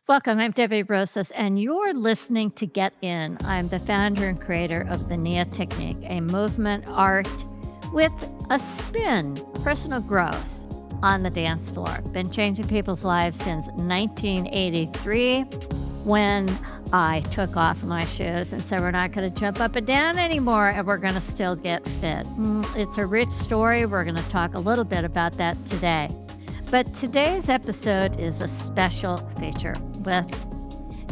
Welcome. I'm Debbie Rosas, and you're listening to Get In. I'm the founder and creator of the NIA Technique, a movement art with a spin, personal growth on the dance floor. Been changing people's lives since 1983 when I took off my shoes and said, we're not going to jump up and down anymore, and we're going to still get fit. It's a rich story. We're going to talk a little bit about that today. But today's episode is a special feature with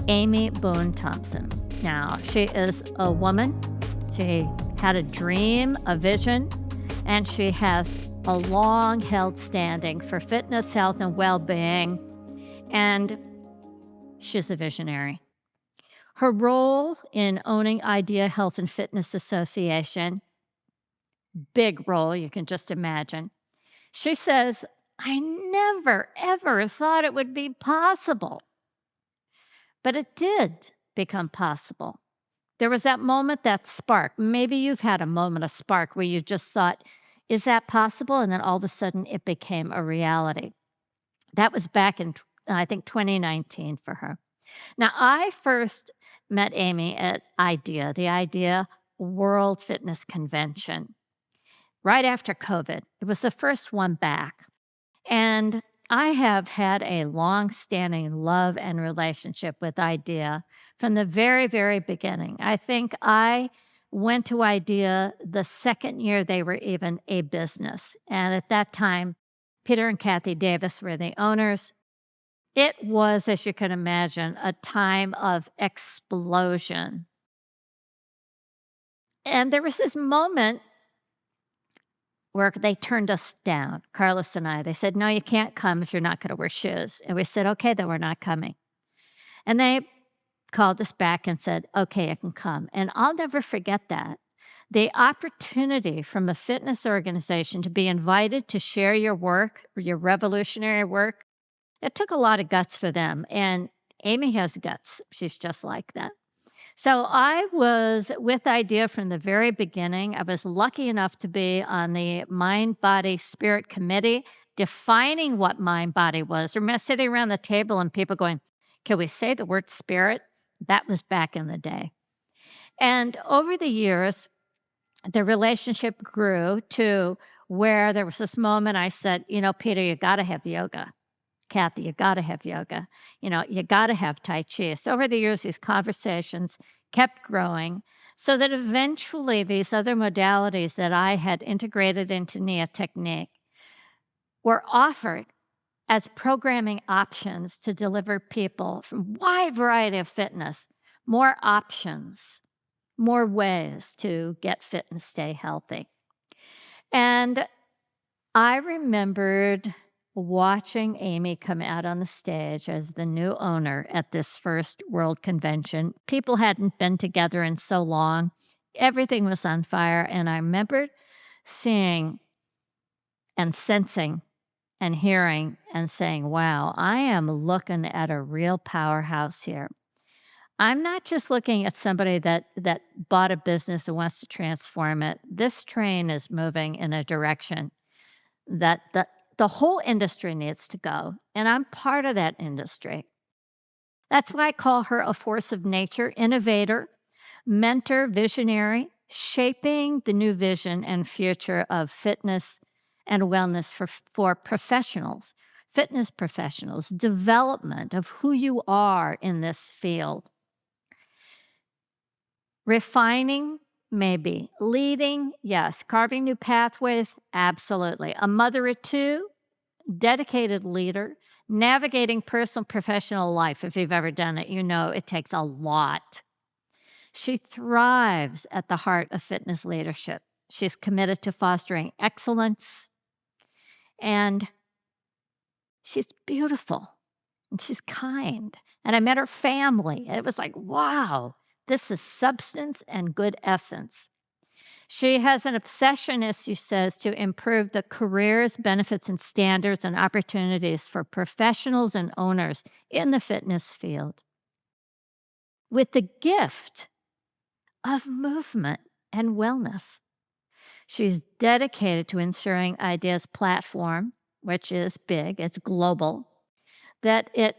Amy Boone Thompson. Now, she is a woman. She had a dream, a vision, and she has a long-held standing for fitness, health, and well-being, and she's a visionary. Her role in owning Idea Health and Fitness Association, big role, you can just imagine. She says, I never, ever thought it would be possible. But it did become possible. There was that moment, that spark. Maybe you've had a moment, a spark, where you just thought, is that possible? And then all of a sudden it became a reality. That was back in, I think, 2019 for her. Now, I first met Amy at IDEA, the IDEA World Fitness Convention, right after COVID. It was the first one back. And I have had a long-standing love and relationship with IDEA from the very, very beginning. I think I went to IDEA the second year they were even a business. And at that time, Peter and Kathy Davis were the owners. It was, as you can imagine, a time of explosion. And there was this moment where they turned us down, Carlos and I. They said, no, you can't come if you're not going to wear shoes. And we said, okay, then we're not coming. And they called us back and said, okay, I can come. And I'll never forget that. The opportunity from a fitness organization to be invited to share your work, your revolutionary work, it took a lot of guts for them. And Amy has guts. She's just like that. So I was with IDEA from the very beginning. I was lucky enough to be on the Mind, Body, Spirit Committee, defining what mind, body was. I remember sitting around the table and people going, can we say the word spirit? That was back in the day. And over the years, the relationship grew to where there was this moment I said, Peter, you got to have yoga. Kathy, you got to have yoga. You got to have Tai Chi. So over the years, these conversations kept growing so that eventually these other modalities that I had integrated into NIA Technique were offered as programming options to deliver people from a wide variety of fitness, more options, more ways to get fit and stay healthy. And I remembered watching Amy come out on the stage as the new owner at this first World Convention. People hadn't been together in so long. Everything was on fire. And I remembered seeing and sensing and hearing and saying, wow, I am looking at a real powerhouse here. I'm not just looking at somebody that bought a business and wants to transform it. This train is moving in a direction that the whole industry needs to go, and I'm part of that industry. That's why I call her a force of nature, innovator, mentor, visionary, shaping the new vision and future of fitness and wellness for professionals, fitness professionals, development of who you are in this field. Refining, maybe. Leading, yes. Carving new pathways, absolutely. A mother of two, dedicated leader, navigating personal professional life. If you've ever done it, you know it takes a lot. She thrives at the heart of fitness leadership. She's committed to fostering excellence, and she's beautiful, and she's kind. And I met her family, and it was like, wow, this is substance and good essence. She has an obsession, as she says, to improve the careers, benefits, and standards and opportunities for professionals and owners in the fitness field, with the gift of movement and wellness. She's dedicated to ensuring IDEA's platform, which is big, it's global, that it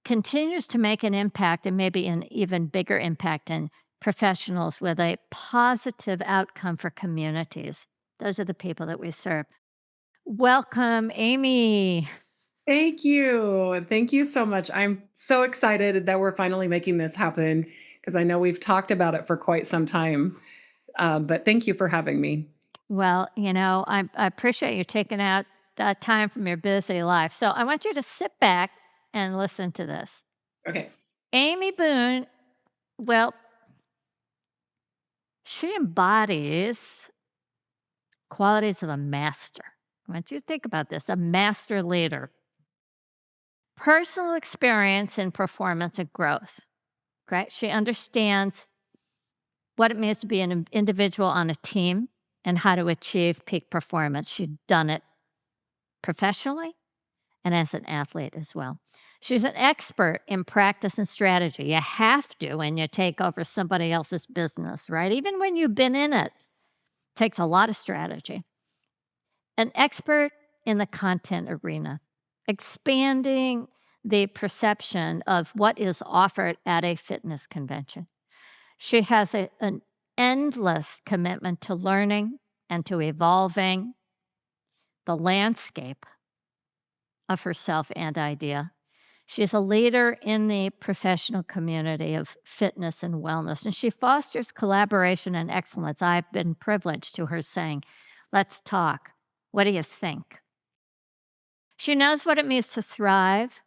continues to make an impact and maybe an even bigger impact in professionals with a positive outcome for communities. Those are the people that we serve. Welcome, Amy. Thank you. Thank you so much. I'm so excited that we're finally making this happen because I know we've talked about it for quite some time. But thank you for having me. Well, I appreciate you taking out time from your busy life. So I want you to sit back and listen to this. Okay. Amy Boone, well, she embodies qualities of a master. I want you to think about this, a master leader. Personal experience in performance and growth, right? She understands what it means to be an individual on a team and how to achieve peak performance. She's done it professionally and as an athlete as well. She's an expert in practice and strategy. You have to when you take over somebody else's business, right? Even when you've been in it, takes a lot of strategy. An expert in the content arena, expanding the perception of what is offered at a fitness convention. She has an endless commitment to learning and to evolving the landscape of herself and idea. She's a leader in the professional community of fitness and wellness, and she fosters collaboration and excellence. I've been privileged to her saying, "Let's talk. What do you think?" She knows what it means to thrive,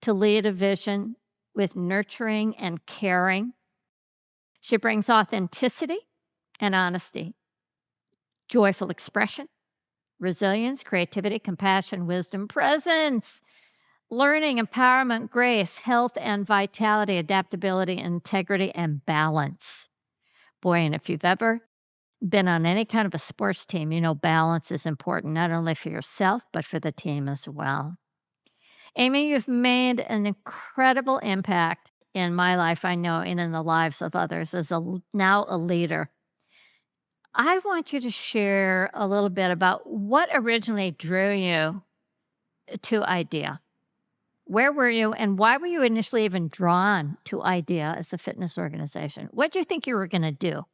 to lead a vision with nurturing and caring. She brings authenticity and honesty, joyful expression, resilience, creativity, compassion, wisdom, presence, learning, empowerment, grace, health and vitality, adaptability, integrity, and balance. Boy, and if you've ever been on any kind of a sports team, you know balance is important, not only for yourself, but for the team as well. Amy, you've made an incredible impact in my life, I know, and in the lives of others as now a leader. I want you to share a little bit about what originally drew you to IDEA. Where were you and why were you initially even drawn to IDEA as a fitness organization? What do you think you were going to do?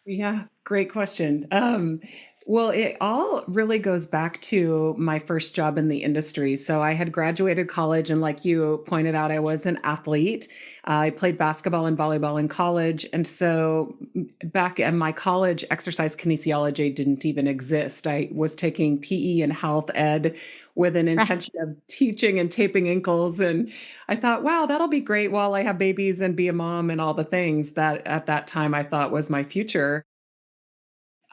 Yeah, great question. Well, it all really goes back to my first job in the industry. So I had graduated college, and like you pointed out, I was an athlete. I played basketball and volleyball in college. And so back in my college, exercise kinesiology didn't even exist. I was taking PE and health ed with an Right. intention of teaching and taping ankles. And I thought, wow, that'll be great while I have babies and be a mom and all the things that at that time I thought was my future.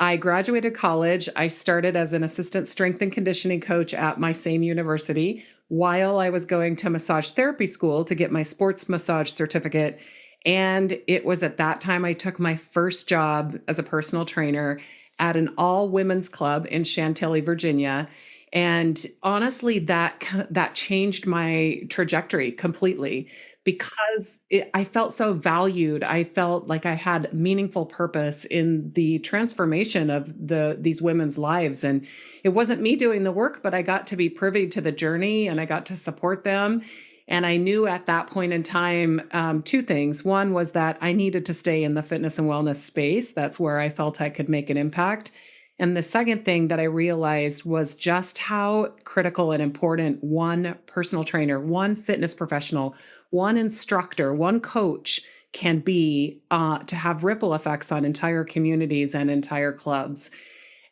I graduated college. I started as an assistant strength and conditioning coach at my same university while I was going to massage therapy school to get my sports massage certificate. And it was at that time I took my first job as a personal trainer at an all women's club in Chantilly, Virginia. And honestly, that changed my trajectory completely because I felt so valued. I felt like I had meaningful purpose in the transformation of these women's lives. And it wasn't me doing the work, but I got to be privy to the journey and I got to support them. And I knew at that point in time, two things. One was that I needed to stay in the fitness and wellness space. That's where I felt I could make an impact. And the second thing that I realized was just how critical and important one personal trainer, one fitness professional, one instructor, one coach can be to have ripple effects on entire communities and entire clubs.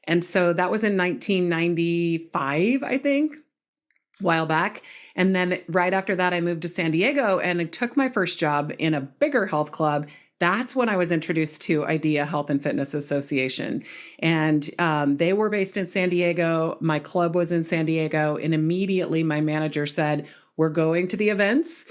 And so that was in 1995, I think, a while back. And then right after that, I moved to San Diego and I took my first job in a bigger health club. That's when I was introduced to IDEA Health and Fitness Association. And they were based in San Diego. My club was in San Diego. And immediately my manager said, "We're going to the events."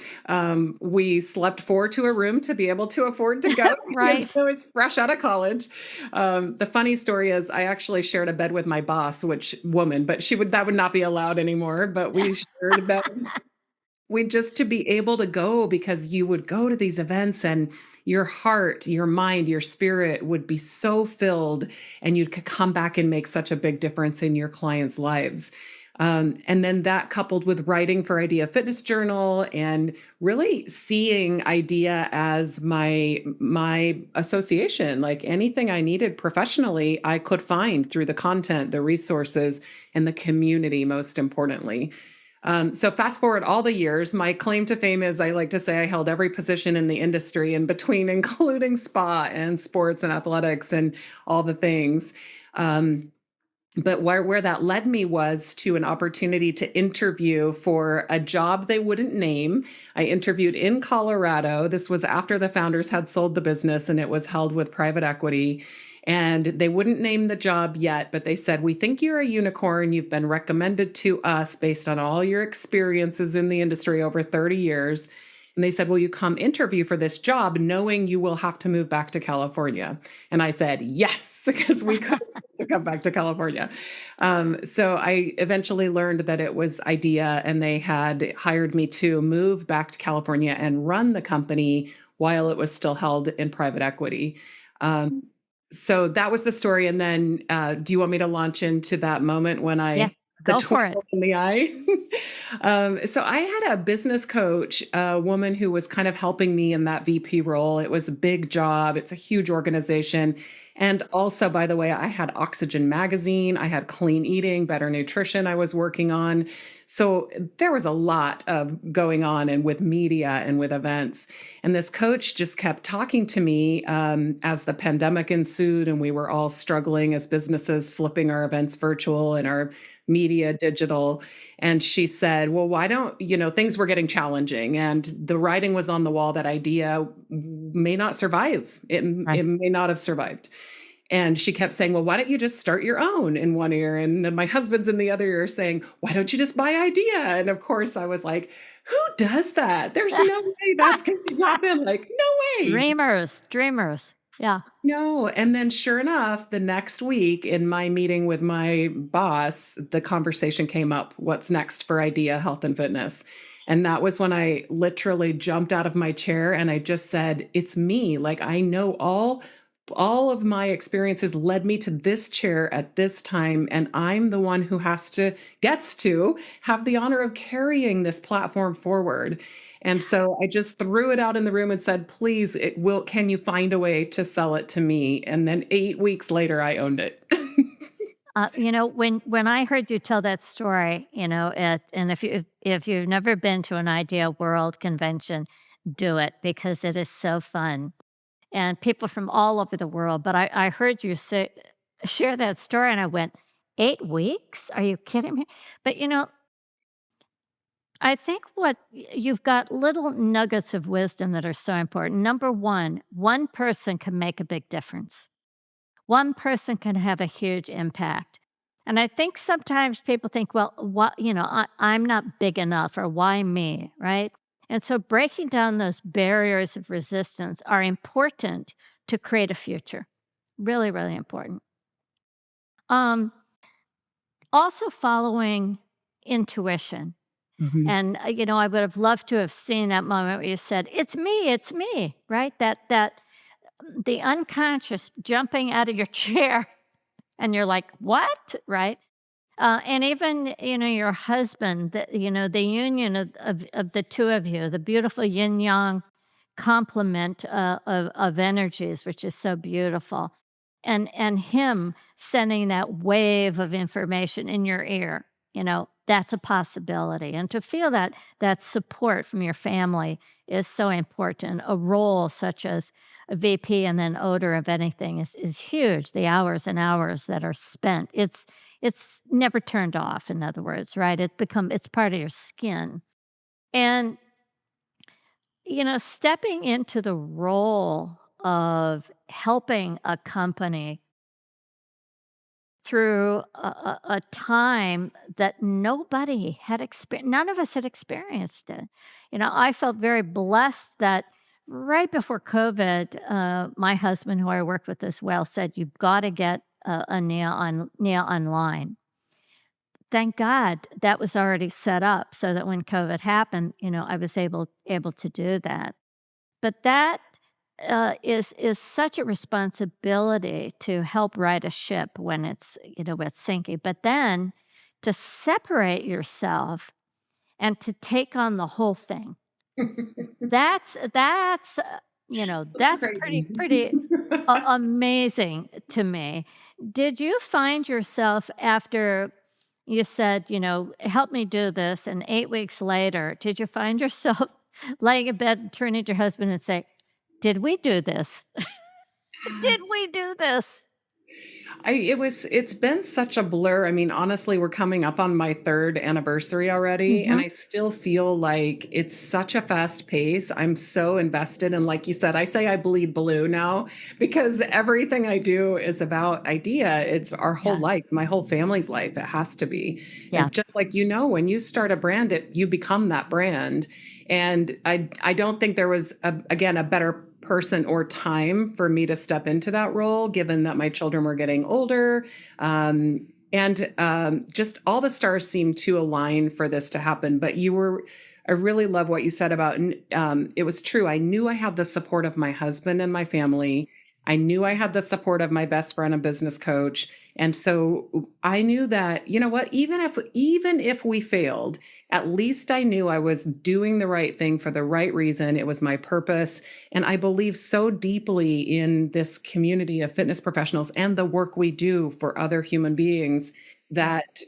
We slept four to a room to be able to afford to go because Right. I was fresh out of college. The funny story is I actually shared a bed with my boss, which woman, but that would not be allowed anymore. But we shared beds. We just to be able to go because you would go to these events and your heart, your mind, your spirit would be so filled and you could come back and make such a big difference in your clients' lives. And then that coupled with writing for Idea Fitness Journal and really seeing Idea as my association, like anything I needed professionally, I could find through the content, the resources, and the community, most importantly. So fast forward all the years, my claim to fame is I like to say I held every position in the industry in between, including spa and sports and athletics and all the things. Um, but where that led me was to an opportunity to interview for a job they wouldn't name. I interviewed in Colorado. This was after the founders had sold the business and it was held with private equity. And they wouldn't name the job yet, but they said, "We think you're a unicorn. You've been recommended to us based on all your experiences in the industry over 30 years." And they said, "Will you come interview for this job knowing you will have to move back to California?" And I said, "Yes," because we could to come back to California. So I eventually learned that it was Idea, and they had hired me to move back to California and run the company while it was still held in private equity. Um, so that was the story. And then, do you want me to launch into that moment when Yeah, the go for it. twinkle in the eye? So I had a business coach, a woman who was kind of helping me in that VP role. It was a big job. It's a huge organization. And also, by the way, I had Oxygen Magazine, I had Clean Eating, Better Nutrition I was working on. So there was a lot of going on and with media and with events. And this coach just kept talking to me as the pandemic ensued and we were all struggling as businesses, flipping our events virtual and our media digital. And she said, "Well, why don't, things were getting challenging and the writing was on the wall that Idea may not survive. It Right. may not have survived." And she kept saying, "Well, why don't you just start your own?" in one ear. And then my husband's in the other ear saying, "Why don't you just buy Idea?" And of course, I was like, "Who does that? There's no way that's going to happen. Like, no way." Dreamers, dreamers. Yeah. No. And then sure enough, the next week in my meeting with my boss, the conversation came up, what's next for Idea Health and Fitness? And that was when I literally jumped out of my chair and I just said, "It's me. Like I know all of my experiences led me to this chair at this time and I'm the one who gets to have the honor of carrying this platform forward." And so I just threw it out in the room and said, "Please, can you find a way to sell it to me?" And then 8 weeks later, I owned it. When I heard you tell that story, and if you've never been to an Idea World convention, do it because it is so fun, and people from all over the world. But I heard you share that story, and I went, 8 weeks? Are you kidding me? But I think you've got little nuggets of wisdom that are so important. Number one person can make a big difference. One person can have a huge impact. And I think sometimes people think, well, I'm not big enough or why me, right? And so breaking down those barriers of resistance are important to create a future. Really, really important. Um, Also following intuition. Mhm. And I would have loved to have seen that moment where you said, it's me, right? That the unconscious jumping out of your chair and you're like, "What?" Right? And even, your husband, the union of the 2 of you, the beautiful yin yang complement, of energies, which is so beautiful. And him sending that wave of information in your ear, that's a possibility. And to feel that support from your family is so important. A role such as a VP and then odor of anything is huge. The hours and hours that are spent. It's never turned off, in other words, right? It's part of your skin. And stepping into the role of helping a company through a time that nobody had experienced, none of us had experienced it. I felt very blessed that right before COVID, my husband, who I worked with as well, said, "You've got to get a Nia online." Thank God that was already set up so that when COVID happened, I was able to do that. But that, is such a responsibility to help right a ship when it's sinking. But then to separate yourself and to take on the whole thing. That's Crazy. pretty amazing to me. Did you find yourself after you said, "Help me do this," and 8 weeks later, did you find yourself laying in bed, turning to your husband and say, "Did we do this? Did Yes. we do this?" It's been such a blur. I mean, honestly, we're coming up on my 3rd anniversary already, and Mhm. I still feel like it's such a fast pace. I'm so invested, and like you said, I say I bleed blue now because everything I do is about idea. It's our whole Yeah. life, my whole family's life. It has to be. Yeah. And just like when you start a brand, you become that brand. And I don't think there was again a better person or time for me to step into that role, given that my children were getting older. Just all the stars seemed to align for this to happen. But I really love what you said about, it was true. I knew I had the support of my husband and my family. I knew I had the support of my best friend and business coach. And so I knew that, you know what, even if we failed, at least I knew I was doing the right thing for the right reason. It was my purpose. And I believe so deeply in this community of fitness professionals and the work we do for other human beings that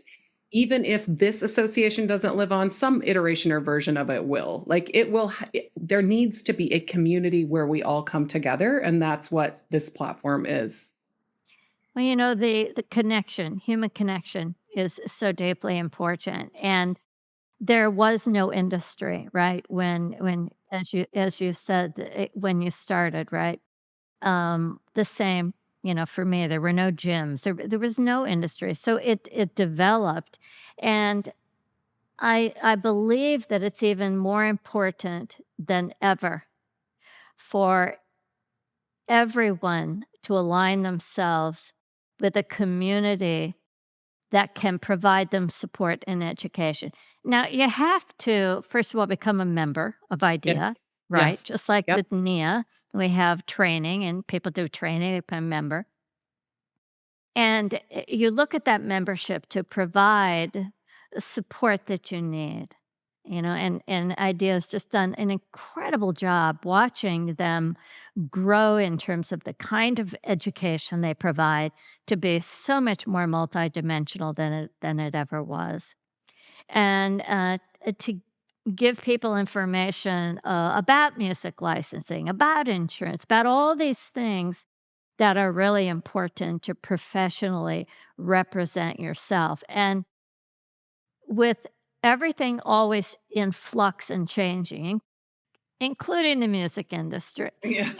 even if this association doesn't live on, some iteration or version of it will. Like it will, there needs to be a community where we all come together. And that's what this platform is. Well, the connection, human connection is so deeply important, and there was no industry, right? When as you said, when you started, right? The same, for me, there were no gyms. There was no industry. So it developed, and I believe that it's even more important than ever for everyone to align themselves with a community that can provide them support and education. Now, you have to, first of all, become a member of Yes. IDEA, right? Yes. Just like Yep. with NIA, we have training and people do training, they become a member. And you look at that membership to provide the support that you need. And IDEA has just done an incredible job watching them grow in terms of the kind of education they provide to be so much more multidimensional than it ever was. And to give people information about music licensing, about insurance, about all these things that are really important to professionally represent yourself. And with everything always in flux and changing, including the music industry, Yeah.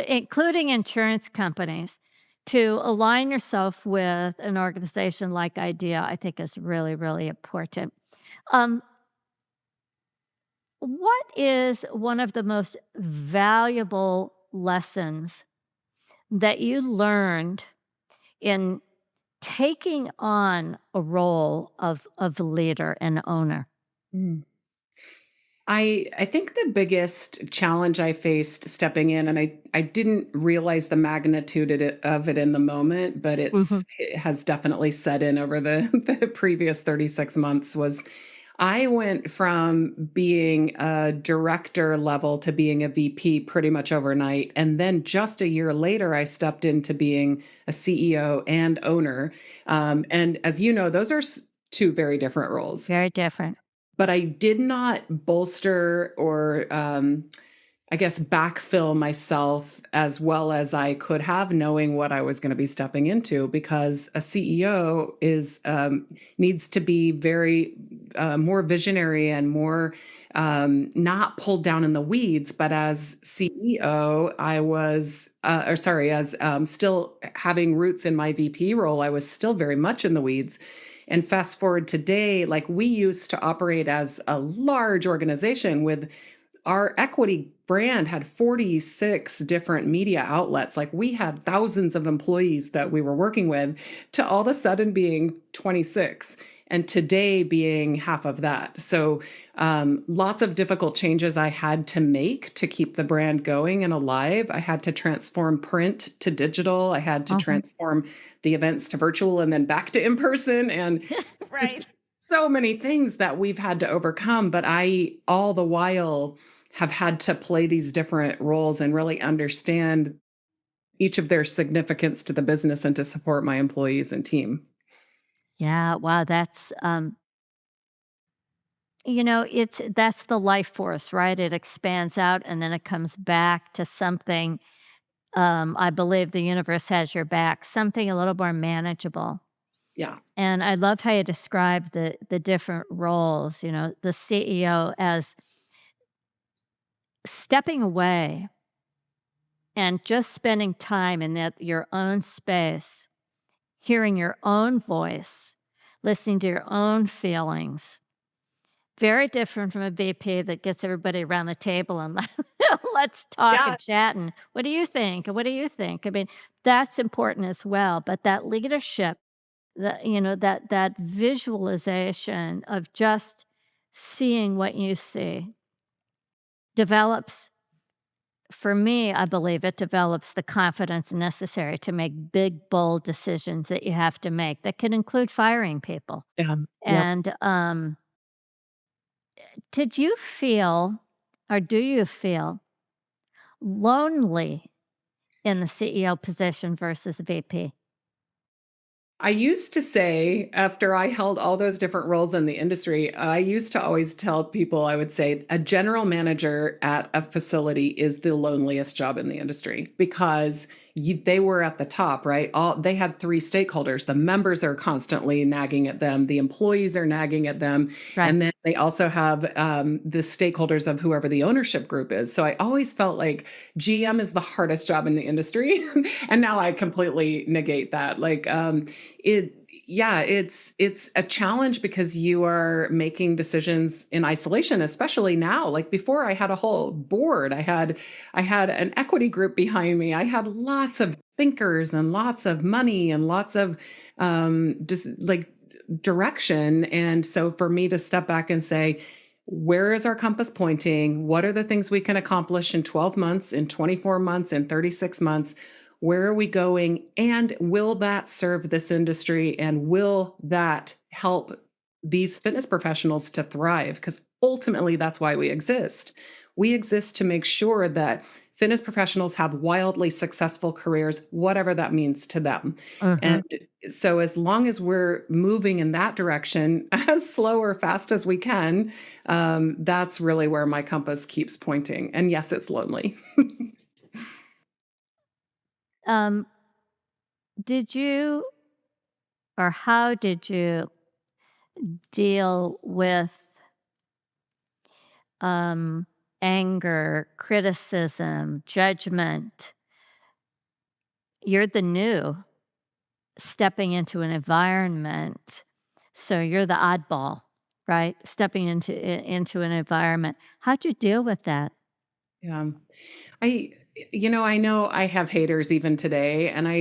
including insurance companies, to align yourself with an organization like IDEA, I think is really, really important. Um, what is one of the most valuable lessons that you learned in taking on a role of leader and owner? Mm. I think the biggest challenge I faced stepping in, and I didn't realize the magnitude of it in the moment, but Mhm. it has definitely set in over the the previous 36 months, was I went from being a director level to being a VP pretty much overnight, and then just a year later, I stepped into being a CEO and owner. And as you know, those are 2 very different roles. Very different. But I did not bolster or, I guess, backfill myself as well as I could have, knowing what I was gonna be stepping into, because a CEO needs to be very, more visionary and more, not pulled down in the weeds. But as CEO, I was, or sorry, as, still having roots in my VP role, I was still very much in the weeds. And fast forward today, like we used to operate as a large organization with our equity brand had 46 different media outlets. Like we had thousands of employees that we were working with, to all of a sudden being 26, and today being half of that. So lots of difficult changes I had to make to keep the brand going and alive. I had to transform print to digital. I had to Mhm. transform the events to virtual and then back to in person. And just Right. so many things that we've had to overcome, but I all the while have had to play these different roles and really understand each of their significance to the business and to support my employees and team. Yeah, wow, that's the life force, right? It expands out and then it comes back to something, I believe the universe has your back, something a little more manageable. Yeah. And I love how you describe the different roles, the CEO as stepping away and just spending time in that your own space, hearing your own voice, listening to your own feelings. Very different from a VP that gets everybody around the table and let's talk and Yes. chat and what do you think? And what do you think? I mean, that's important as well. But that leadership, that visualization of just seeing what you see develops for me, I believe it develops the confidence necessary to make big, bold decisions that you have to make that can include firing people. Yeah. Yep. And did you feel, or do you feel lonely in the CEO position versus VP? I used to say, after I held all those different roles in the industry, I used to always tell people, I would say, a general manager at a facility is the loneliest job in the industry because they were at the top, right? They had three stakeholders. The members are constantly nagging at them, the employees are nagging at them, Right. and then they also have the stakeholders of whoever the ownership group is. So I always felt like GM is the hardest job in the industry, and now I completely negate that. Like, it yeah, it's a challenge because you are making decisions in isolation, especially now. Like before I had a whole board. I had an equity group behind me. I had lots of thinkers and lots of money and lots of just like direction. And so for me to step back and say, where is our compass pointing? What are the things we can accomplish in 12 months, in 24 months, in 36 months? Where are we going? And will that serve this industry? And will that help these fitness professionals to thrive? Because ultimately, that's why we exist. We exist to make sure that fitness professionals have wildly successful careers, whatever that means to them. And Mhm. so, as long as we're moving in that direction, as slow or fast as we can, that's really where my compass keeps pointing. And yes, it's lonely. Um, did you or how did you deal with um, anger, criticism, judgment? You're the new stepping into an environment, so you're the oddball, right? Stepping into an environment. How'd you deal with that? Yeah. I I know I have haters even today, and I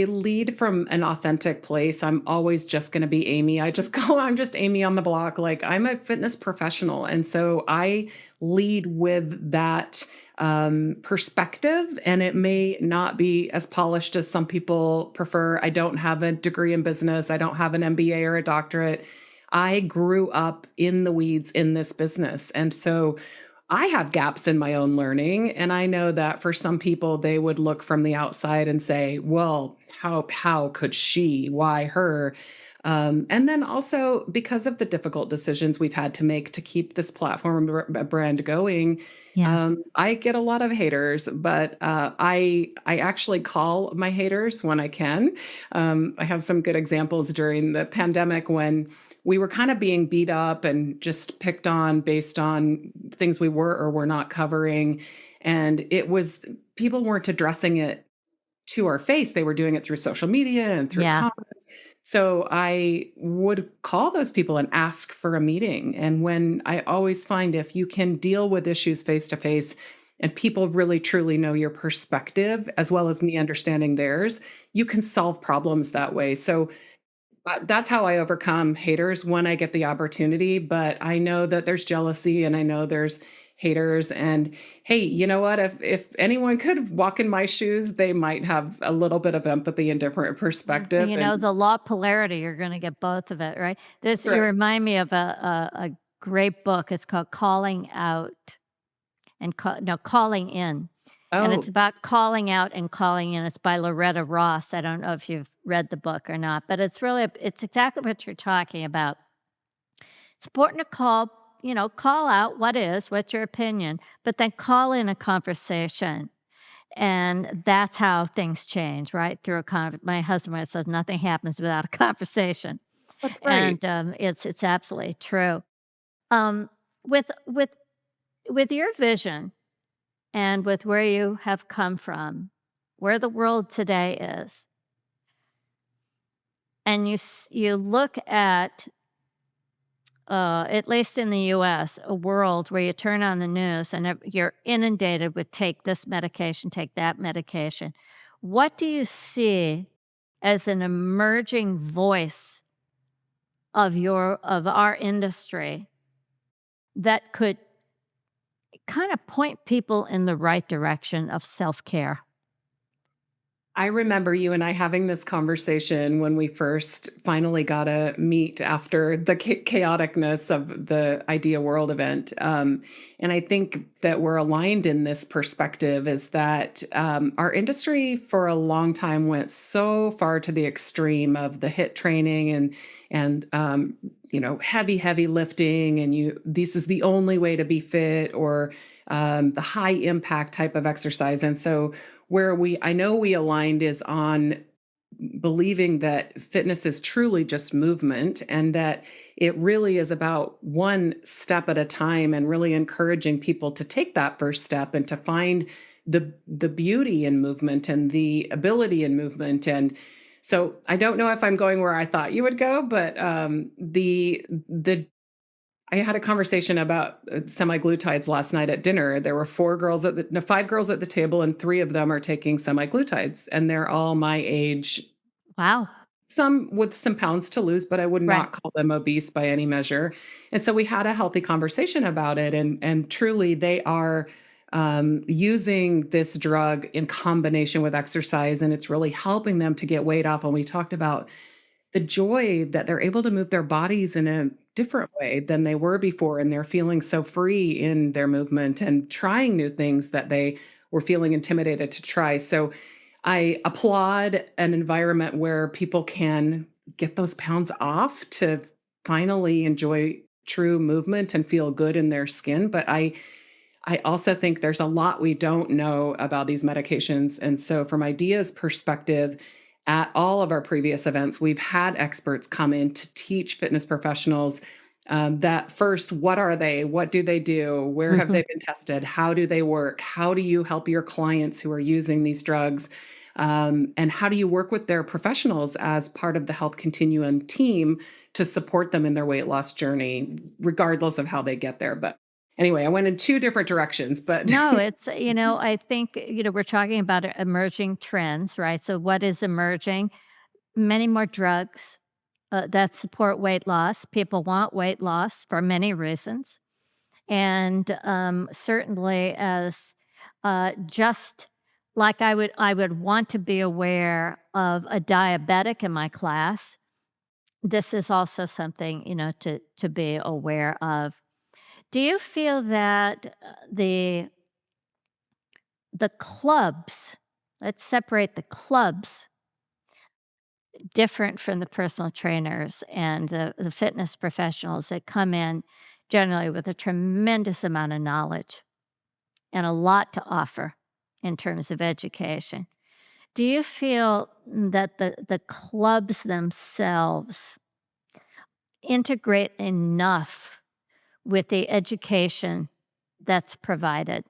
lead from an authentic place. I'm always just going to be Amy. I just go I'm just Amy on the block. Like I'm a fitness professional, and so I lead with that perspective, and it may not be as polished as some people prefer. I don't have a degree in business. I don't have an MBA or a doctorate. I grew up in the weeds in this business, and so I have gaps in my own learning, and I know that for some people, they would look from the outside and say, "Well, how could she? Why her?" And then also because of the difficult decisions we've had to make to keep this platform brand going, Yeah. I get a lot of haters, but I actually call my haters when I can. I have some good examples during the pandemic when we were kind of being beat up and just picked on based on things we were or were not covering. And it was people weren't addressing it to our face. They were doing it through social media and through Yeah. comments. So I would call those people and ask for a meeting. And when I always find if you can deal with issues face to face and people really truly know your perspective as well as me understanding theirs, you can solve problems that way. So that's how I overcome haters when I get the opportunity, but I know that there's jealousy and I know there's haters. And hey, you know what? If anyone could walk in my shoes, they might have a little bit of empathy and different perspective. You And know, the law of polarity, you're gonna get both of it, right? This that's you right. remind me of a great book. It's called Calling Out and no, Calling In, and it's Oh, about calling out and calling in. It's by Loretta Ross. I don't know if you've read the book or not, but it's exactly what you're talking about. It's important to call out what's your opinion, but then call in a conversation. And that's how things change, right? Through a my husband always says nothing happens without a conversation. that's right. And it's absolutely true. Um, with with with your vision and with where you have come from, where the world today is, and you look at least in the US, a world where you turn on the news and you're inundated with take this medication, take that medication. What do you see as an emerging voice of our industry that could kind of point people in the right direction of self-care? I remember you and I having this conversation when we first finally got to meet after the chaoticness of the Idea World event. And I think that we're aligned in this perspective is that our industry for a long time went so far to the extreme of the hit training and heavy lifting, and this is the only way to be fit, or the high impact type of exercise. And so where I know we aligned is on believing that fitness is truly just movement, and that it really is about one step at a time, and really encouraging people to take that first step and to find the beauty in movement and the ability in movement. And so I don't know if I'm going where I thought you would go, but the I had a conversation about semaglutides last night at dinner. There were 5 girls at the table, and 3 of them are taking semaglutides, and they're all my age, Wow. some with some pounds to lose, but I would Right. not call them obese by any measure. And so we had a healthy conversation about it, and truly they are using this drug in combination with exercise, and it's really helping them to get weight off. And we talked about the joy that they're able to move their bodies in a different way than they were before, and they're feeling so free in their movement and trying new things that they were feeling intimidated to try. So I applaud an environment where people can get those pounds off to finally enjoy true movement and feel good in their skin. But I also think there's a lot we don't know about these medications. And so, from Idea's perspective, at all of our previous events, we've had experts come in to teach fitness professionals that first, what are they? What do they do? Where have Mhm. they been tested? How do they work? How do you help your clients who are using these drugs? And how do you work with their professionals as part of the health continuum team to support them in their weight loss journey, regardless of how they get there? But anyway, I went in 2 different directions, but No, I think, we're talking about emerging trends, right? So what is emerging? Many more drugs that support weight loss. People want weight loss for many reasons. And certainly, as just like I would want to be aware of a diabetic in my class, this is also something, to be aware of. Do you feel that the clubs, let's separate the clubs, different from the personal trainers and the fitness professionals that come in generally with a tremendous amount of knowledge and a lot to offer in terms of education. Do you feel that the clubs themselves integrate enough with the education that's provided?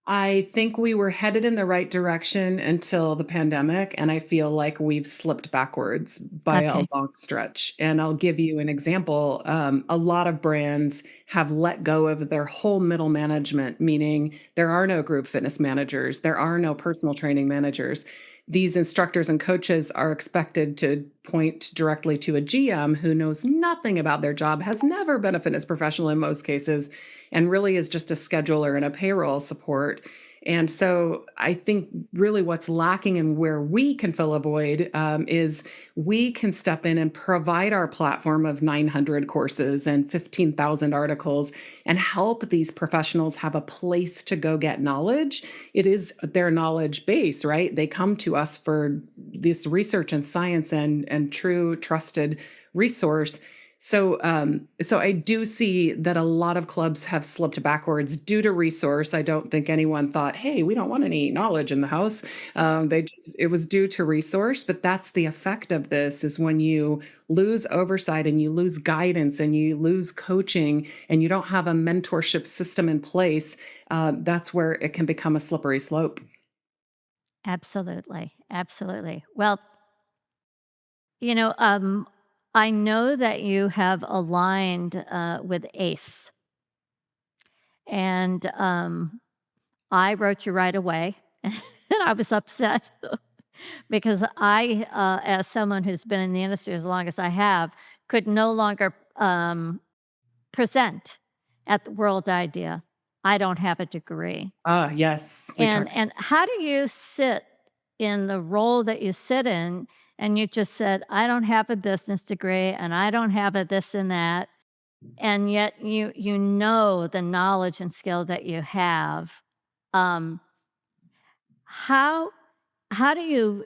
I think we were headed in the right direction until the pandemic, and I feel like we've slipped backwards by a Okay. long stretch. And I'll give you an example. A lot of brands have let go of their whole middle management, meaning there are no group fitness managers, there are no personal training managers. these instructors and coaches are expected to point directly to a GM who knows nothing about their job, has never been a fitness professional in most cases, and really is just a scheduler and a payroll support. And so I think really what's lacking and where we can fill a void is we can step in and provide our platform of 900 courses and 15,000 articles and help these professionals have a place to go get knowledge. It is their knowledge base, right? They come to us for this research and science and true trusted resource. So I do see that a lot of clubs have slipped backwards due to resource. I don't think anyone thought, "Hey, we don't want any knowledge in the house." They just it was due to resource, but that's the effect of this is when you lose oversight and you lose guidance and you lose coaching and you don't have a mentorship system in place, that's where it can become a slippery slope. Absolutely, absolutely. Well, you know, um, I know that you have aligned, with ACE, and, I wrote you right away, and I was upset because as someone who's been in the industry as long as I have, could no longer, present at the World Idea. I don't have a degree. Ah, yes, we talked. And how do you sit in the role that you sit in, and you just said, "I don't have a business degree, and I don't have a this and that," and yet you know the knowledge and skill that you have. Um, how how do you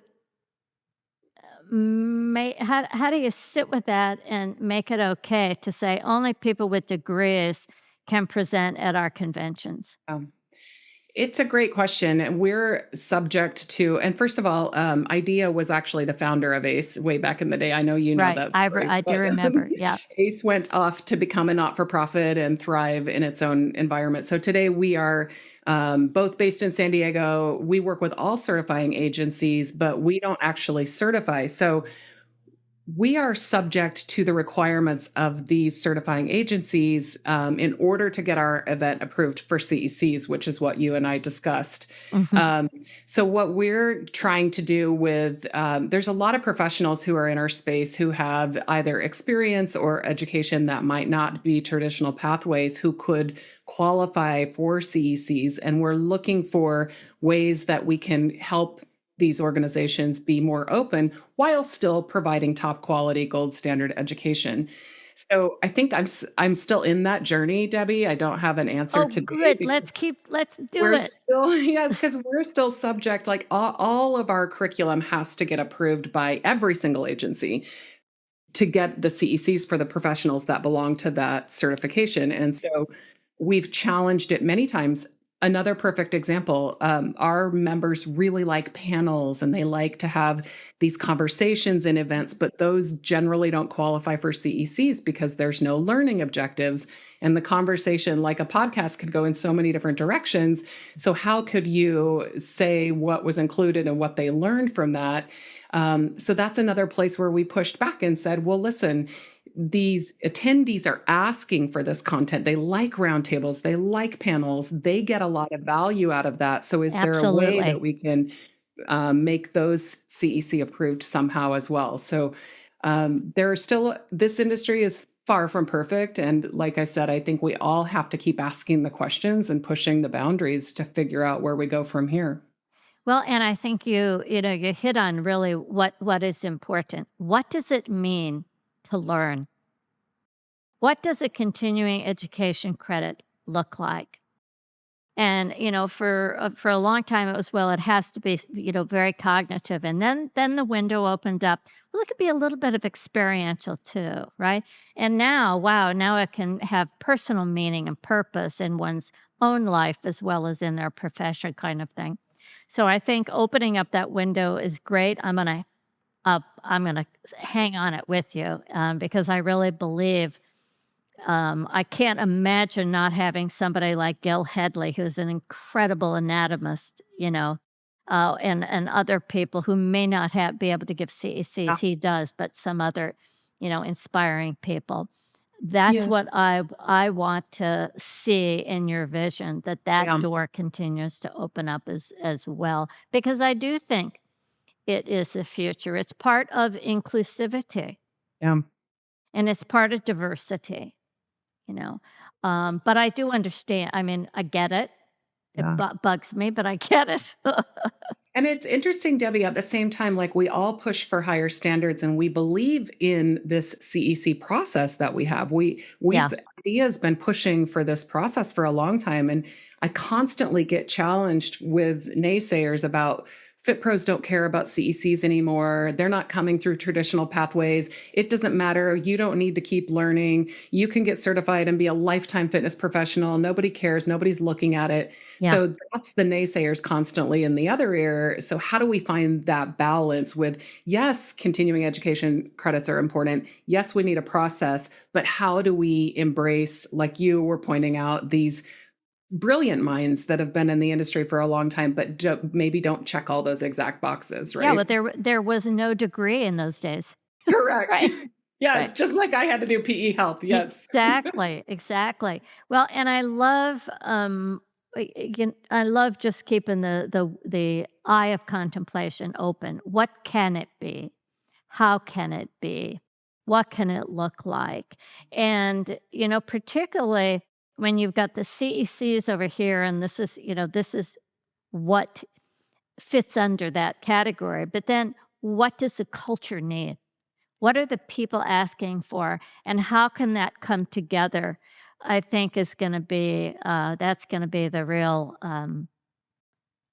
how do you sit with that and make it okay to say only people with degrees can present at our conventions? Um, It's a great question. And we're subject to, and first of all, IDEA was actually the founder of ACE way back in the day. I know you know Right, that story, I do but remember, yeah. ACE went off to become a not for profit and thrive in its own environment. So today we are both based in San Diego. We work with all certifying agencies, but we don't actually certify. So we are subject to the requirements of these certifying agencies in order to get our event approved for CECs, which is what you and I discussed. Mhm. Um, so, what we're trying to do with there's a lot of professionals who are in our space who have either experience or education that might not be traditional pathways who could qualify for CECs. And we're looking for ways that we can help these organizations be more open while still providing top quality gold standard education. So I think I'm still in that journey, Debbie. I don't have an answer Oh, today good, because let's do we're it. still yes, because we're still subject, like all of our curriculum has to get approved by every single agency to get the CECs for the professionals that belong to that certification. And so we've challenged it many times. Another perfect example, our members really like panels and they like to have these conversations in events, but those generally don't qualify for CECs because there's no learning objectives. And the conversation, like a podcast, could go in so many different directions. So, how could you say what was included and what they learned from that? So that's another place where we pushed back and said, well, listen, these attendees are asking for this content. They like roundtables, they like panels, they get a lot of value out of that. So, is there a way that Absolutely. we can make those CEC approved somehow as well? So, there are still, this industry is far from perfect. And like I said, I think we all have to keep asking the questions and pushing the boundaries to figure out where we go from here. Well, and I think you hit on really what is important. What does it mean to learn? What does a continuing education credit look like? And, for a long time, it was, well, it has to be, very cognitive. And then the window opened up. Well, it could be a little bit of experiential too, right? And now, wow, now it can have personal meaning and purpose in one's own life as well as in their profession kind of thing. So I think opening up that window is great. I'm gonna hang on it with you because I really believe I can't imagine not having somebody like Gil Headley, who's an incredible anatomist, and other people who may not be able to give CECs. Yeah. He does, but some other, inspiring people. That's Yeah. what I want to see in your vision, that Yeah. door continues to open up as well, because I do think it is the future. It's part of inclusivity Yeah. and it's part of diversity, you know? But I do understand. I mean, I get it. It Yeah. bugs me, but I get it. And it's interesting, Debbie, at the same time, like we all push for higher standards and we believe in this CEC process that we have. Yeah, We've idea's been pushing for this process for a long time. And I constantly get challenged with naysayers about fit pros don't care about CECs anymore. They're not coming through traditional pathways. It doesn't matter. You don't need to keep learning. You can get certified and be a lifetime fitness professional. Nobody cares. Nobody's looking at it. yeah, So that's the naysayers constantly in the other ear. So how do we find that balance with, yes, continuing education credits are important. Yes, we need a process, but how do we embrace, like you were pointing out, these brilliant minds that have been in the industry for a long time, but maybe don't check all those exact boxes, yeah. Well, right? there was no degree in those days, Correct. right? Yes, Right. just like I had to do PE health. Yes. Exactly, exactly. Well, and I love, I love just keeping the eye of contemplation open. What can it be? How can it be? What can it look like? And, particularly when you've got the CECs over here, and this is what fits under that category. But then what does the culture need? What are the people asking for, and how can that come together? I think is going to be that's going to be the real Yes.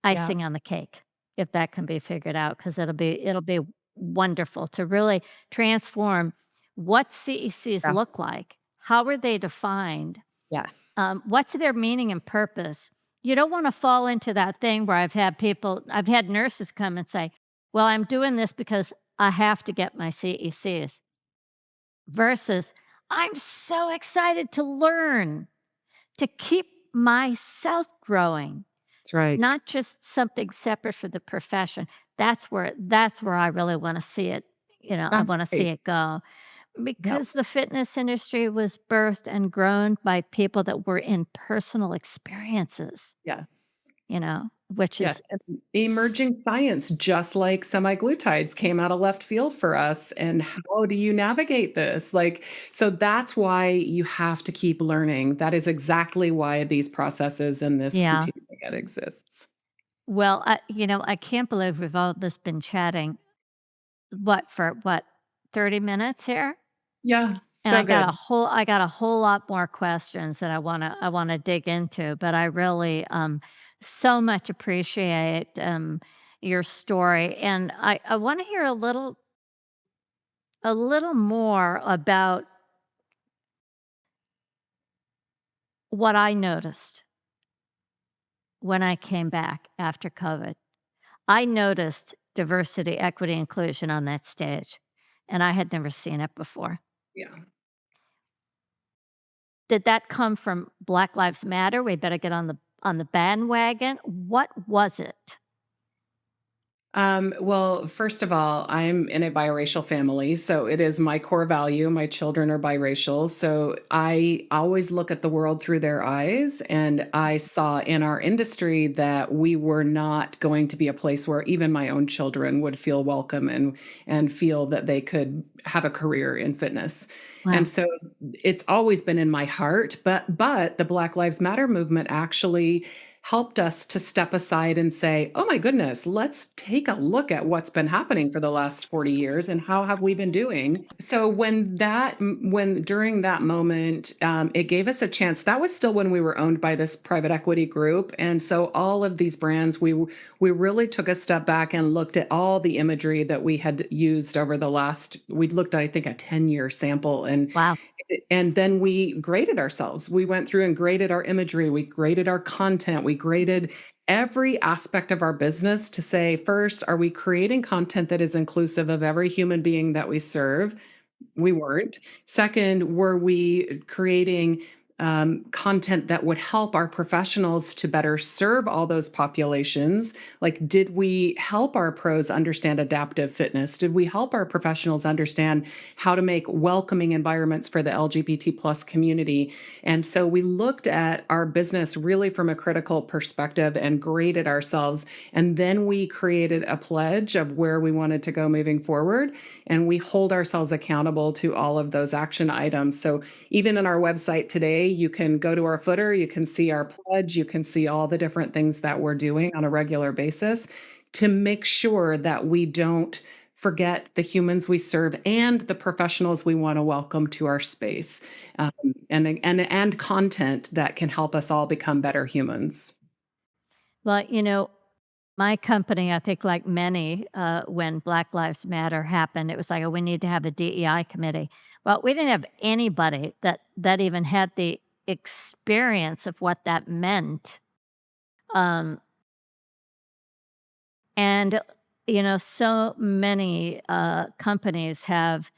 icing on the cake if that can be figured out because it'll be wonderful to really transform what CECs Yeah. look like. How are they defined? Yes. What's their meaning and purpose? You don't want to fall into that thing where I've had nurses come and say, "Well, I'm doing this because I have to get my CECs." Versus, I'm so excited to learn, to keep myself growing, That's right. not just something separate for the profession. That's where I really wanna see it, I That's wanna see great. it go. Yeah. Because the fitness industry was birthed and grown by people that were in personal experiences, Yes. which Yes, is and s emerging science, just like semaglutides came out of left field for us, and how do you navigate this? Like, so that's why you have to keep learning. That is exactly why these processes and this yeah. continuing ed exists. Well, I can't believe we've all just been chatting, for what, 30 minutes here? Yeah, And so good. I got a whole lot more questions that I wanna dig into, but I really, so much appreciate, your story, and I wanna hear a little more about what I noticed when I came back after COVID. I noticed diversity, equity, inclusion on that stage, and I had never seen it before. Yeah. Did that come from Black Lives Matter? We better get on the bandwagon. What was it? Well, first of all, I'm in a biracial family, so it is my core value. My children are biracial, so I always look at the world through their eyes. And I saw in our industry that we were not going to be a place where even my own children would feel welcome and feel that they could have a career in fitness. And Wow. so it's always been in my heart, but the Black Lives Matter movement actually helped us to step aside and say, "Oh my goodness, let's take a look at what's been happening for the last 40 years and how have we been doing?" So when during that moment, it gave us a chance. That was still when we were owned by this private equity group, and so all of these brands, we really took a step back and looked at all the imagery that we had used over the last. We looked at, I think, a 10-year sample, Wow. and then we graded ourselves. We went through and graded our imagery, we graded our content, we graded every aspect of our business to say, first, are we creating content that is inclusive of every human being that we serve? We weren't. Second, were we creating content that would help our professionals to better serve all those populations. Like, did we help our pros understand adaptive fitness? Did we help our professionals understand how to make welcoming environments for the LGBT plus community? And so we looked at our business really from a critical perspective and graded ourselves. And then we created a pledge of where we wanted to go moving forward. And we hold ourselves accountable to all of those action items. So even in our website today, you can go to our footer, you can see our pledge, you can see all the different things that we're doing on a regular basis to make sure that we don't forget the humans we serve and the professionals we want to welcome to our space, um, and content that can help us all become better humans. Well, my company, I think like many, when Black Lives Matter happened, it was like, "Oh, we need to have a DEI committee." Well, we didn't have anybody that even had the experience of what that meant. Um, and, so many, companies have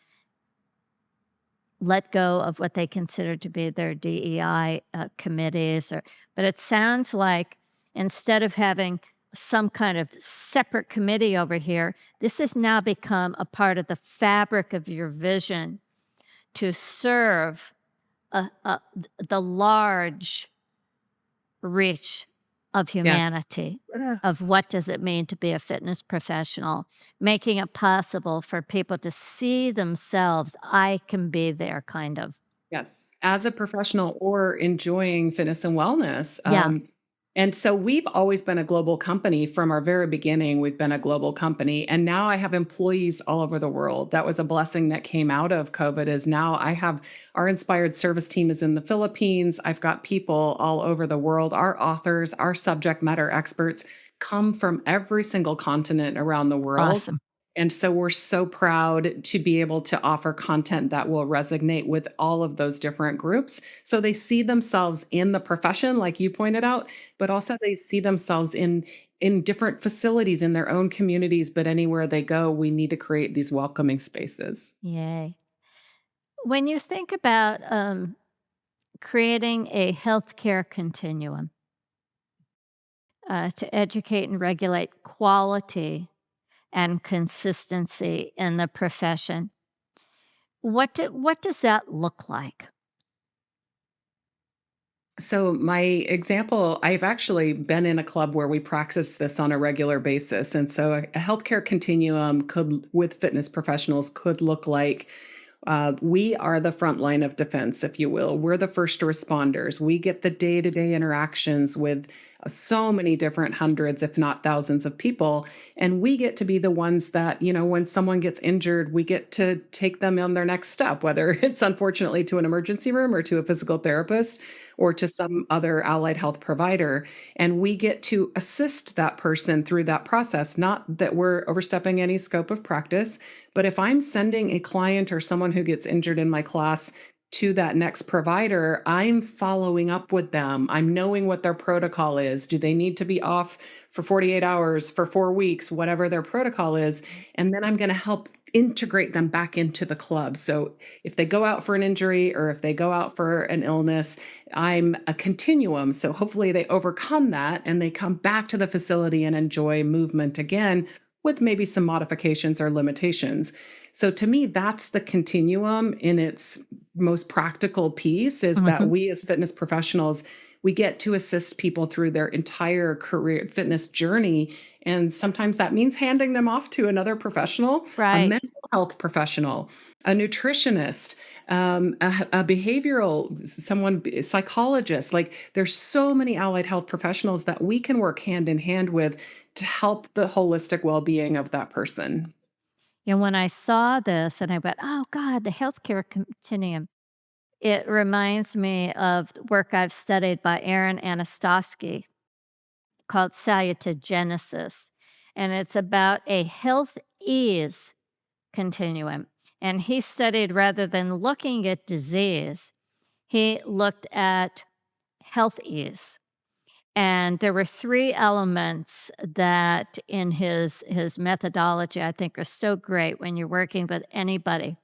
let go of what they consider to be their DEI, committees, but it sounds like instead of having some kind of separate committee over here, this has now become a part of the fabric of your vision to serve the large reach of Yeah. humanity, of Yes. what does it mean to be a fitness professional, making it possible for people to see themselves, "I can be there," kind of. Yes, as a professional or enjoying fitness and wellness. Yeah, And so we've always been a global company from our very beginning. We've been a global company, and now I have employees all over the world. That was a blessing that came out of COVID. Is now I have our inspired service team is in the Philippines. I've got people all over the world. Our authors, our subject matter experts come from every single continent around the world. awesome. And so we're so proud to be able to offer content that will resonate with all of those different groups. So they see themselves in the profession, like you pointed out, but also they see themselves in different facilities in their own communities. But anywhere they go, we need to create these welcoming spaces. Yay. When you think about, creating a healthcare continuum, to educate and regulate quality and consistency in the profession, what does that look like? So my example, I've actually been in a club where we practice this on a regular basis. And so a healthcare continuum could with fitness professionals could look like we are the front line of defense, if you will. We're the first responders. We get the day to day interactions with so many different hundreds, if not thousands of people. And we get to be the ones that, when someone gets injured, we get to take them on their next step, whether it's unfortunately to an emergency room or to a physical therapist or to some other allied health provider. And we get to assist that person through that process, not that we're overstepping any scope of practice. But if I'm sending a client or someone who gets injured in my class to that next provider, I'm following up with them. I'm knowing what their protocol is. Do they need to be off for 48 hours, for 4 weeks, whatever their protocol is? And then I'm going to help integrate them back into the club. So if they go out for an injury or if they go out for an illness, I'm a continuum. So hopefully they overcome that and they come back to the facility and enjoy movement again with maybe some modifications or limitations. So to me, that's the continuum in its most practical piece is that Mhm. we as fitness professionals, we get to assist people through their entire career fitness journey. And sometimes that means handing them off to another professional, a Right. mental health professional, a nutritionist, a behavioral someone, a psychologist. Like there's so many allied health professionals that we can work hand in hand with to help the holistic well-being of that person. And when I saw this and I went, "Oh god, the healthcare continuum," it reminds me of the work I've studied by Aaron Anastosky called salutogenesis, and it's about a health ease continuum. And he studied rather than looking at disease, he looked at health ease. And there were 3 elements that in his methodology I think are so great when you're working with anybody.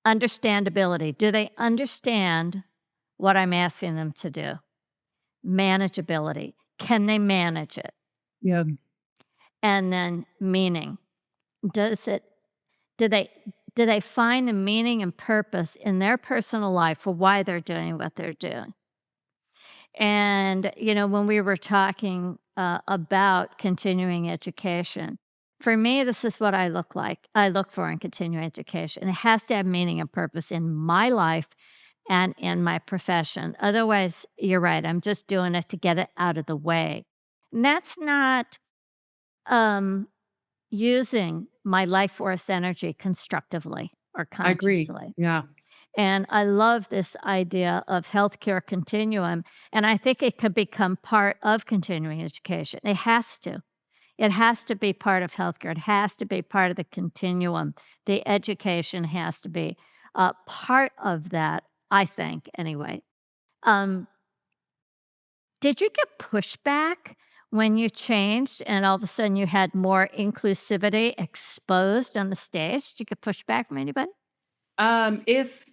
Understandability. Do they understand what I'm asking them to do? Manageability. Can they manage it? Yeah. And then meaning. Does it do they do they find the meaning and purpose in their personal life for why they're doing what they're doing? And, when we were talking about continuing education, for me, this is what I look for in continuing education. It has to have meaning and purpose in my life and in my profession. Otherwise, you're right. I'm just doing it to get it out of the way. And that's not um, using my life force energy constructively or I agree. consciously. Yeah. And I love this idea of healthcare continuum, and I think it could become part of continuing education. It has to. It has to be part of healthcare. It has to be part of the continuum. The education has to be part of that, I think, anyway. Um, did you get pushback when you changed and all of a sudden you had more inclusivity exposed on the stage? Did you get pushback from anybody? If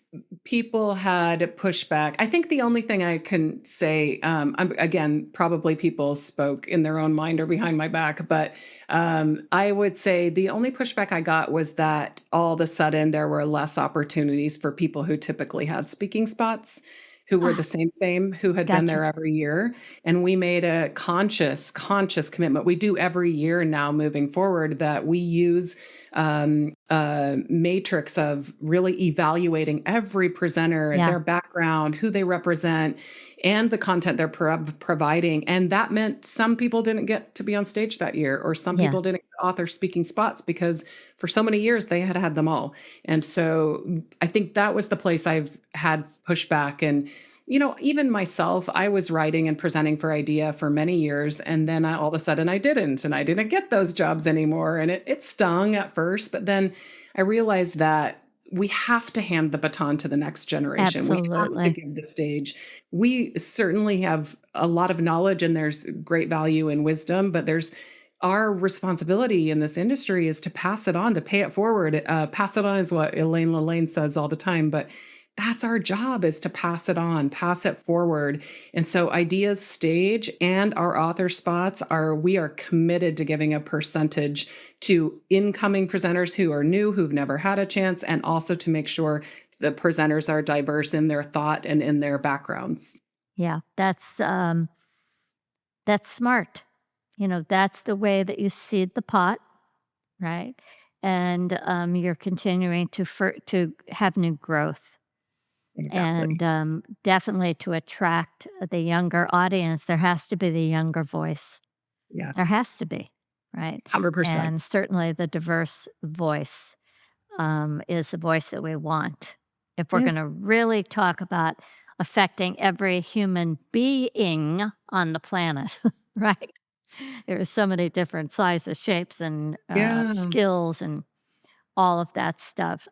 people had pushback, I think the only thing I can say, again, probably people spoke in their own mind or behind my back, but I would say the only pushback I got was that all of a sudden there were less opportunities for people who typically had speaking spots, who were the Ah, same, who had been gotcha. there every year. And we made a conscious commitment. We do every year now moving forward that we use matrix of really evaluating every presenter, Yeah, their background, who they represent, and the content they're providing. And that meant some people didn't get to be on stage that year, or some yeah, people didn't get author speaking spots because for so many years they had had them all. And so I think that was the place I've had pushback. And even myself, I was writing and presenting for Idea for many years, and then all of a sudden and I didn't get those jobs anymore, and it stung at first, but then I realized that we have to hand the baton to the next generation. We have to absolutely. give the stage. We certainly have a lot of knowledge, and there's great value in wisdom, but there's our responsibility in this industry is to pass it on, to pay it forward. Pass it on is what Elaine Lelaine says all the time, but that's our job is to pass it on, pass it forward. And so Ideas stage and our author spots we are committed to giving a percentage to incoming presenters who are new, who've never had a chance, and also to make sure the presenters are diverse in their thought and in their backgrounds. Yeah, that's smart. That's the way that you seed the pot, right? And you're continuing to have new growth, and Exactly. definitely to attract the younger audience. There has to be the younger voice. There has Yes. to be, right? 100%. And certainly the diverse voice is the voice that we want. If we're going Yes. to really talk about affecting every human being on the planet, right? There are so many different sizes, shapes, and Yeah. skills, and all of that stuff.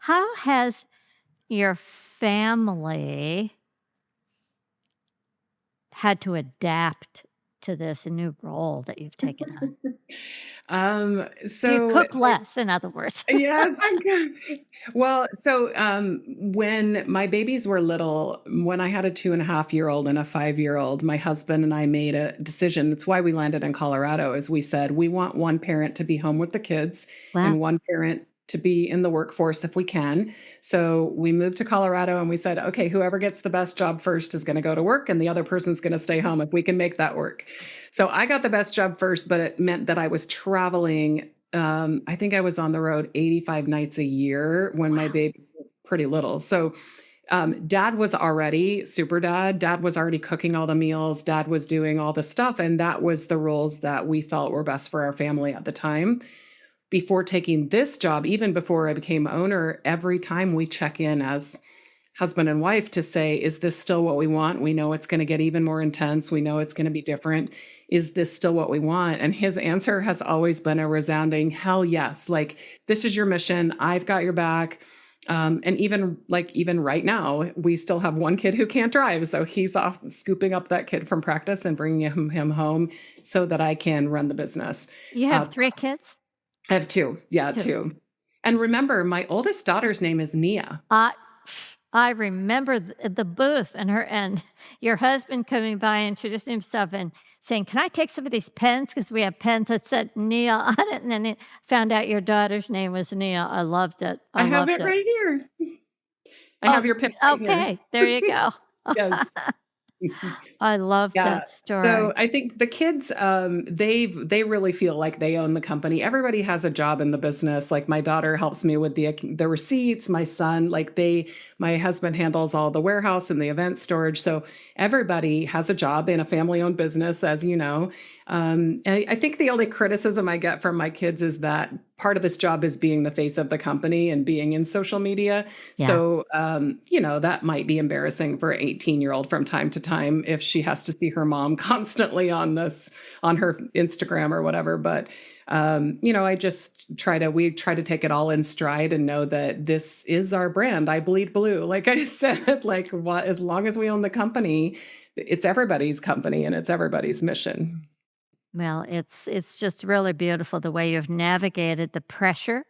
How has your family had to adapt to this new role that you've taken on? Do you So cook less, in other words? yes. Well, so when my babies were little, when I had a 2.5-year-old and a 5-year-old, my husband and I made a decision. That's why we landed in Colorado, as we said, we want one parent to be home with the kids Wow. and one parent to be in the workforce if we can. So we moved to Colorado and we said, okay, whoever gets the best job first is going to go to work and the other person's going to stay home if we can make that work. So I got the best job first, but it meant that I was traveling. I think I was on the road 85 nights a year when my Wow. baby was pretty little. So dad was already super dad. Dad was already cooking all the meals. Dad was doing all the stuff. And that was the roles that we felt were best for our family at the time. Before taking this job, even before I became owner, every time we check in as husband and wife to say, is this still what we want? We know it's going to get even more intense. We know it's going to be different. Is this still what we want? And his answer has always been a resounding hell yes. Like, this is your mission. I've got your back. And even right now, we still have one kid who can't drive. So he's off scooping up that kid from practice and bringing him home so that I can run the business. You Uh, have 3 kids? I have two. Yeah, 2. two. And remember, my oldest daughter's name is Nia. I I remember the booth and her and your husband coming by, introducing himself and saying, "Can I take some of these pens? Because we have pens that said Nia on it," and then it found out your daughter's name was Nia. I loved it. I I have loved it it. right here. I Oh, have your pin right here. okay, there you go. Yes. I love Yeah. that So story. I think the kids, they really feel like they own the company. Everybody has a job in the business. Like my daughter helps me with the receipts. My son, my husband handles all the warehouse and the event storage. So everybody has a job in a family-owned business, as you know. And I think the only criticism I get from my kids is that part of this job is being the face of the company and being in social media. Yeah. So, that might be embarrassing for an 18-year-old from time to time if she has to see her mom constantly on her Instagram or whatever. But, I just we try to take it all in stride and know that this is our brand. I bleed blue. Like I said, like what, as long as we own the company, it's everybody's company and it's everybody's mission. Well, it's just really beautiful the way you've navigated the pressure,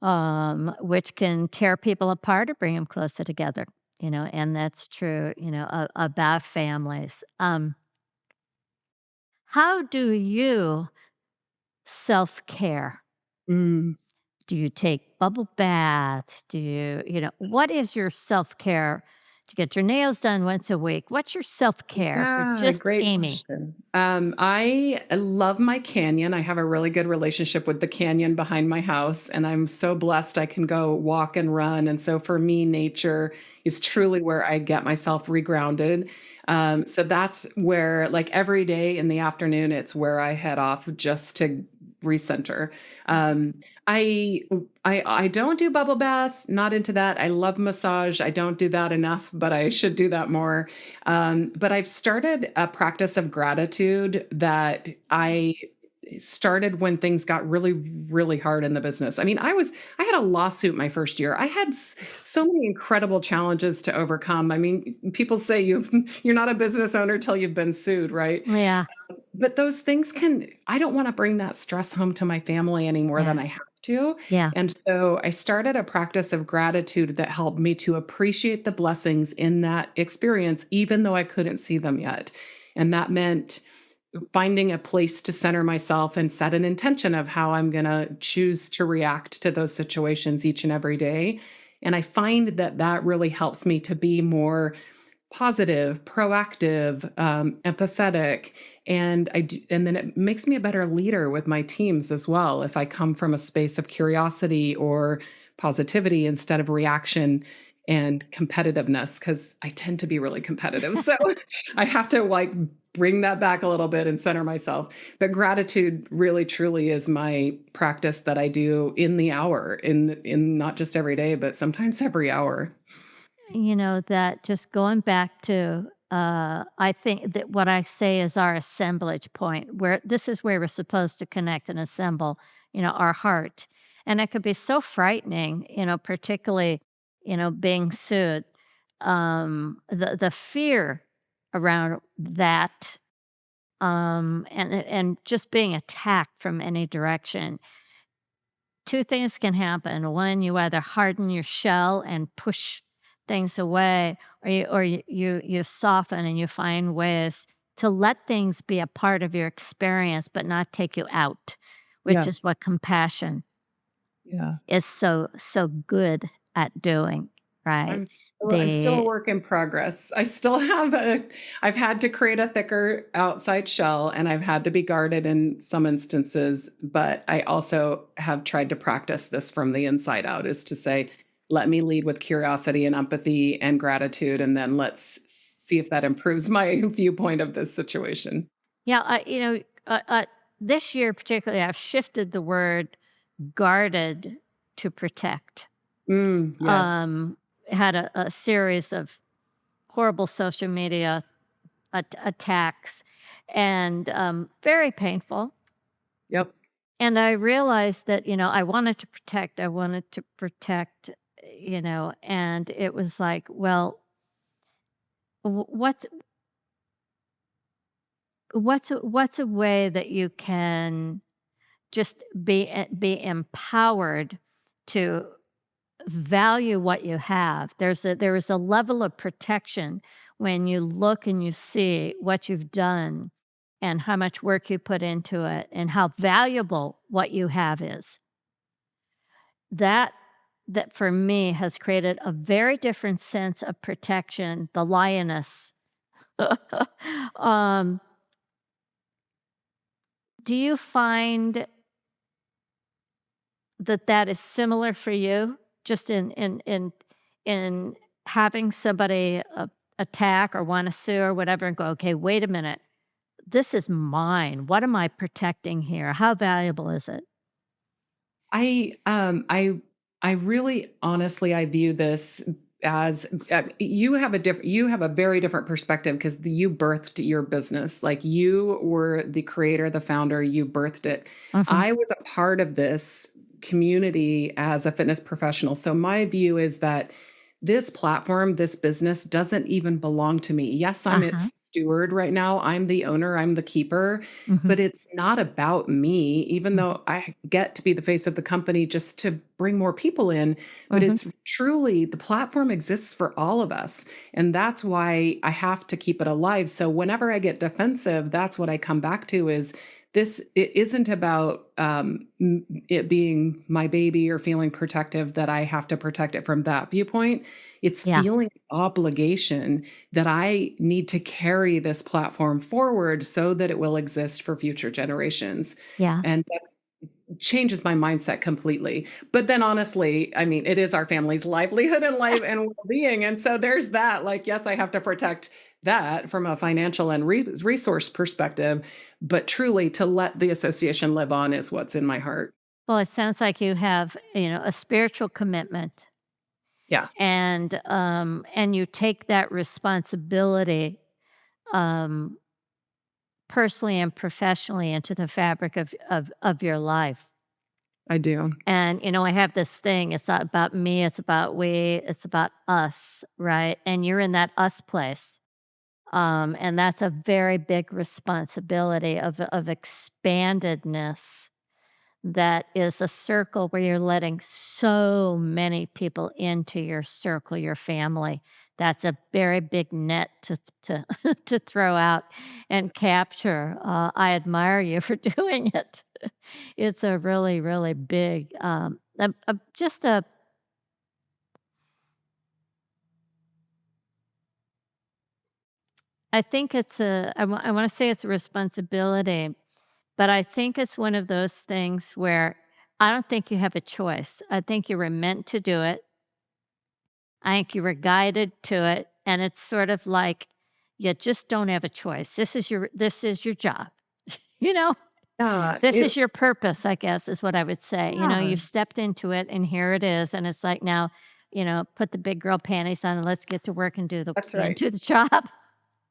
which can tear people apart or bring them closer together, and that's true, about families. How do you self-care? Mm. Do you take bubble baths? What is your self-care? To get your nails done once a week? What's your self-care for Yeah, just great Amy? question. I love my canyon. I have a really good relationship with the canyon behind my house, and I'm so blessed I can go walk and run. And so for me, nature is truly where I get myself regrounded. So that's where, like every day in the afternoon, it's where I head off just to recenter. Um, I I don't do bubble baths, not into that. I love massage. I don't do that enough, but I should do that more. But I've started a practice of gratitude that I started when things got really, really hard in the business. I mean, I had a lawsuit my first year. I had so many incredible challenges to overcome. I mean, people say you're not a business owner till you've been sued, right? Yeah, But those things I don't wanna bring that stress home to my family any more yeah, than I have to, yeah. and so I started a practice of gratitude that helped me to appreciate the blessings in that experience, even though I couldn't see them yet, and that meant finding a place to center myself and set an intention of how I'm gonna choose to react to those situations each and every day, and I find that that really helps me to be more positive, proactive, empathetic, and then it makes me a better leader with my teams as well if I come from a space of curiosity or positivity instead of reaction and competitiveness because I tend to be really competitive. So I have to like bring that back a little bit and center myself. But gratitude really truly is my practice that I do in the hour, in not just every day, but sometimes every hour. That just going back to, I think that what I say is our assemblage point, where this is where we're supposed to connect and assemble, our heart. And it could be so frightening, particularly, being sued. The fear around that, and just being attacked from any direction. Two things can happen. One, you either harden your shell and push things away, or you soften and you find ways to let things be a part of your experience, but not take you out, which is Yes. what compassion Yeah. is so good at doing, right? I'm still a The work in progress. I've had to create a thicker outside shell and I've had to be guarded in some instances, but I also have tried to practice this from the inside out is to say, let me lead with curiosity and empathy and gratitude, and then let's see if that improves my viewpoint of this situation. Yeah, this year particularly, I've shifted the word guarded to protect. Yes. Um, had a series of horrible social media attacks and very painful. Yep. And I realized that, I wanted to protect, and it was like, well, what's what's a way that you can just be empowered to value what you have. There is a level of protection when you look and you see what you've done and how much work you put into it and how valuable what you have is. That that for me has created a very different sense of protection, the lioness. um, do you find that that is similar for you? Just in having somebody, attack or wanna sue or whatever and go, "Okay, wait a minute. This is mine. What am I protecting here? How valuable is it?" I, um, I I really honestly, I view this as, you have a very different perspective because you birthed your business. Like, you were the creator, the founder, you birthed it. Mhm, I was a part of this community as a fitness professional. So my view is that this platform, this business doesn't even belong to me. Yes, I'm uh-huh, its steward right now. I'm the owner, I'm the keeper, mhm, but it's not about me, even mhm, though I get to be the face of the company just to bring more people in. But mhm, it's truly, the platform exists for all of us. And that's why I have to keep it alive. So whenever I get defensive, that's what I come back to is this, it isn't about it being my baby or feeling protective that I have to protect it from that viewpoint. It's yeah, feeling obligation that I need to carry this platform forward so that it will exist for future generations. yeah, And that changes my mindset completely. But then honestly, I mean, it is our family's livelihood and life and well-being. And so there's that. Like, yes, I have to protect that from a financial and resource perspective, but truly to let the association live on is what's in my heart. well, it sounds like you have, a spiritual commitment, Yeah, and you take that responsibility, um, personally and professionally into the fabric of your life. I do. And, I have this thing, it's not about me, it's about we, it's about us, right? And you're in that us place. And that's a very big responsibility of expandedness. That is a circle where you're letting so many people into your circle, your family. That's a very big net to to throw out and capture. I admire you for doing it. It's a really, really big, just a I think it's a I wanna say it's a responsibility, but I think it's one of those things where I don't think you have a choice. I think you were meant to do it. I think you were guided to it, and it's sort of like you just don't have a choice. This is your job, you know? Yeah, This it is your purpose, I guess, is what I would say. yeah. You stepped into it, and here it is, and it's like, now, put the big girl panties on and let's get to work and That's right. do the job.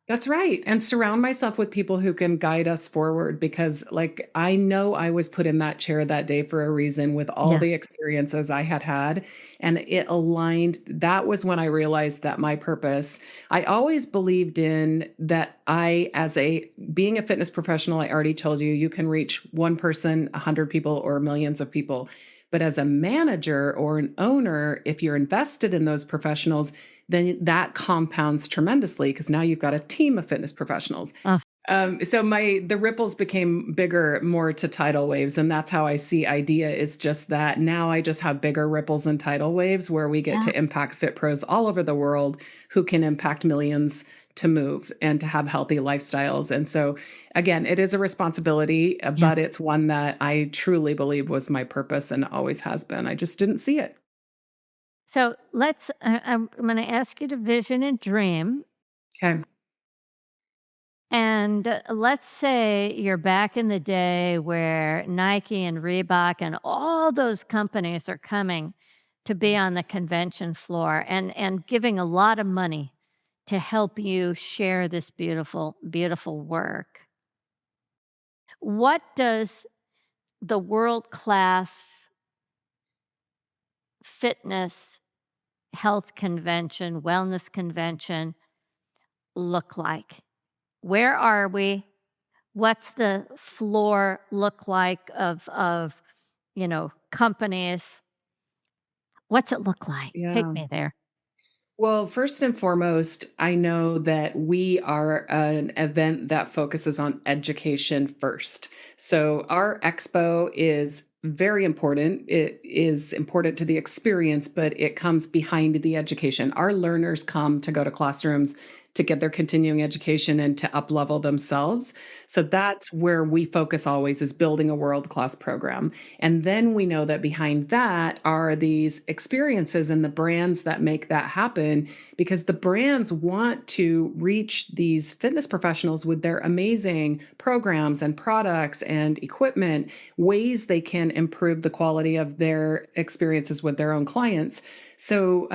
That's right, and surround myself with people who can guide us forward because, like, I know I was put in that chair that day for a reason with all Yeah, the experiences I had had, and it aligned. That was when I realized that my purpose, I always believed in that I, as a being a fitness professional, I already told you, you can reach one person, 100 people, or millions of people. But as a manager or an owner, if you're invested in those professionals, then that compounds tremendously because now you've got a team of fitness professionals. uh, So the ripples became bigger, more to tidal waves, and that's how I see IDEA is just that. Now I just have bigger ripples and tidal waves where we get yeah, to impact fit pros all over the world who can impact millions to move and to have healthy lifestyles. And so again, it is a responsibility, yeah. but it's one that I truly believe was my purpose and always has been. I just didn't see it. So I'm going to ask you to vision and dream. Okay. And let's say you're back in the day where Nike and Reebok and all those companies are coming to be on the convention floor and giving a lot of money to help you share this beautiful, beautiful work. What does the world class fitness, health convention, wellness convention look like? Where are we? what's the floor look like of, companies? What's it look like? Take Yeah. me there. Well, first and foremost, I know that we are an event that focuses on education first. So our expo is very important. It is important to the experience, but it comes behind the education. Our learners come to go to classrooms to get their continuing education and to up level themselves. So that's where we focus always, is building a world-class program. And then we know that behind that are these experiences and the brands that make that happen, because the brands want to reach these fitness professionals with their amazing programs and products and equipment, ways they can improve the quality of their experiences with their own clients. So,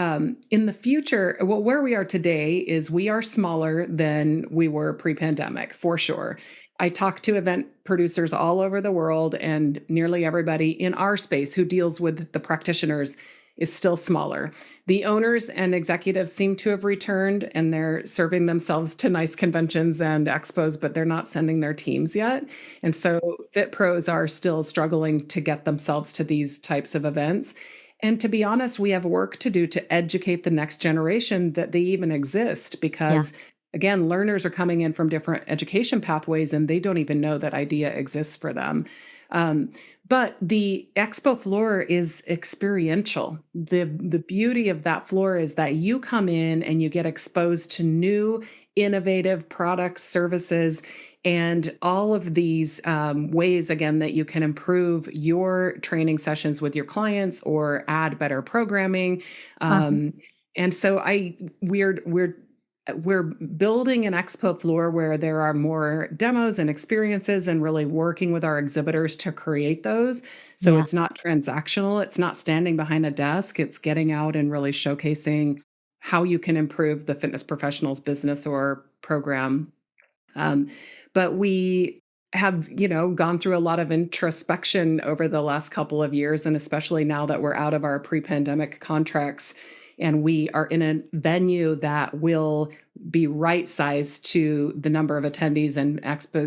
in the future, well, where we are today is we are smaller than we were pre pandemic, for sure. I talk to event producers all over the world, and nearly everybody in our space who deals with the practitioners is still smaller. The owners and executives seem to have returned, and they're serving themselves to nice conventions and expos, but they're not sending their teams yet. And so fit pros are still struggling to get themselves to these types of events. And to be honest, we have work to do to educate the next generation that they even exist, Yeah. because again, learners are coming in from different education pathways and they don't even know that idea exists for them. Um, but the expo floor is experiential. The beauty of that floor is that you come in and you get exposed to new, innovative products, services, and all of these ways, again, that you can improve your training sessions with your clients or add better programming. Uh-huh. Um, and so we're building an expo floor where there are more demos and experiences, and really working with our exhibitors to create those. So Yeah. it's not transactional, it's not standing behind a desk, it's getting out and really showcasing how you can improve the fitness professional's business or program. Um, but we have, gone through a lot of introspection over the last couple of years, and especially now that we're out of our pre-pandemic contracts and we are in a venue that will be right sized to the number of attendees and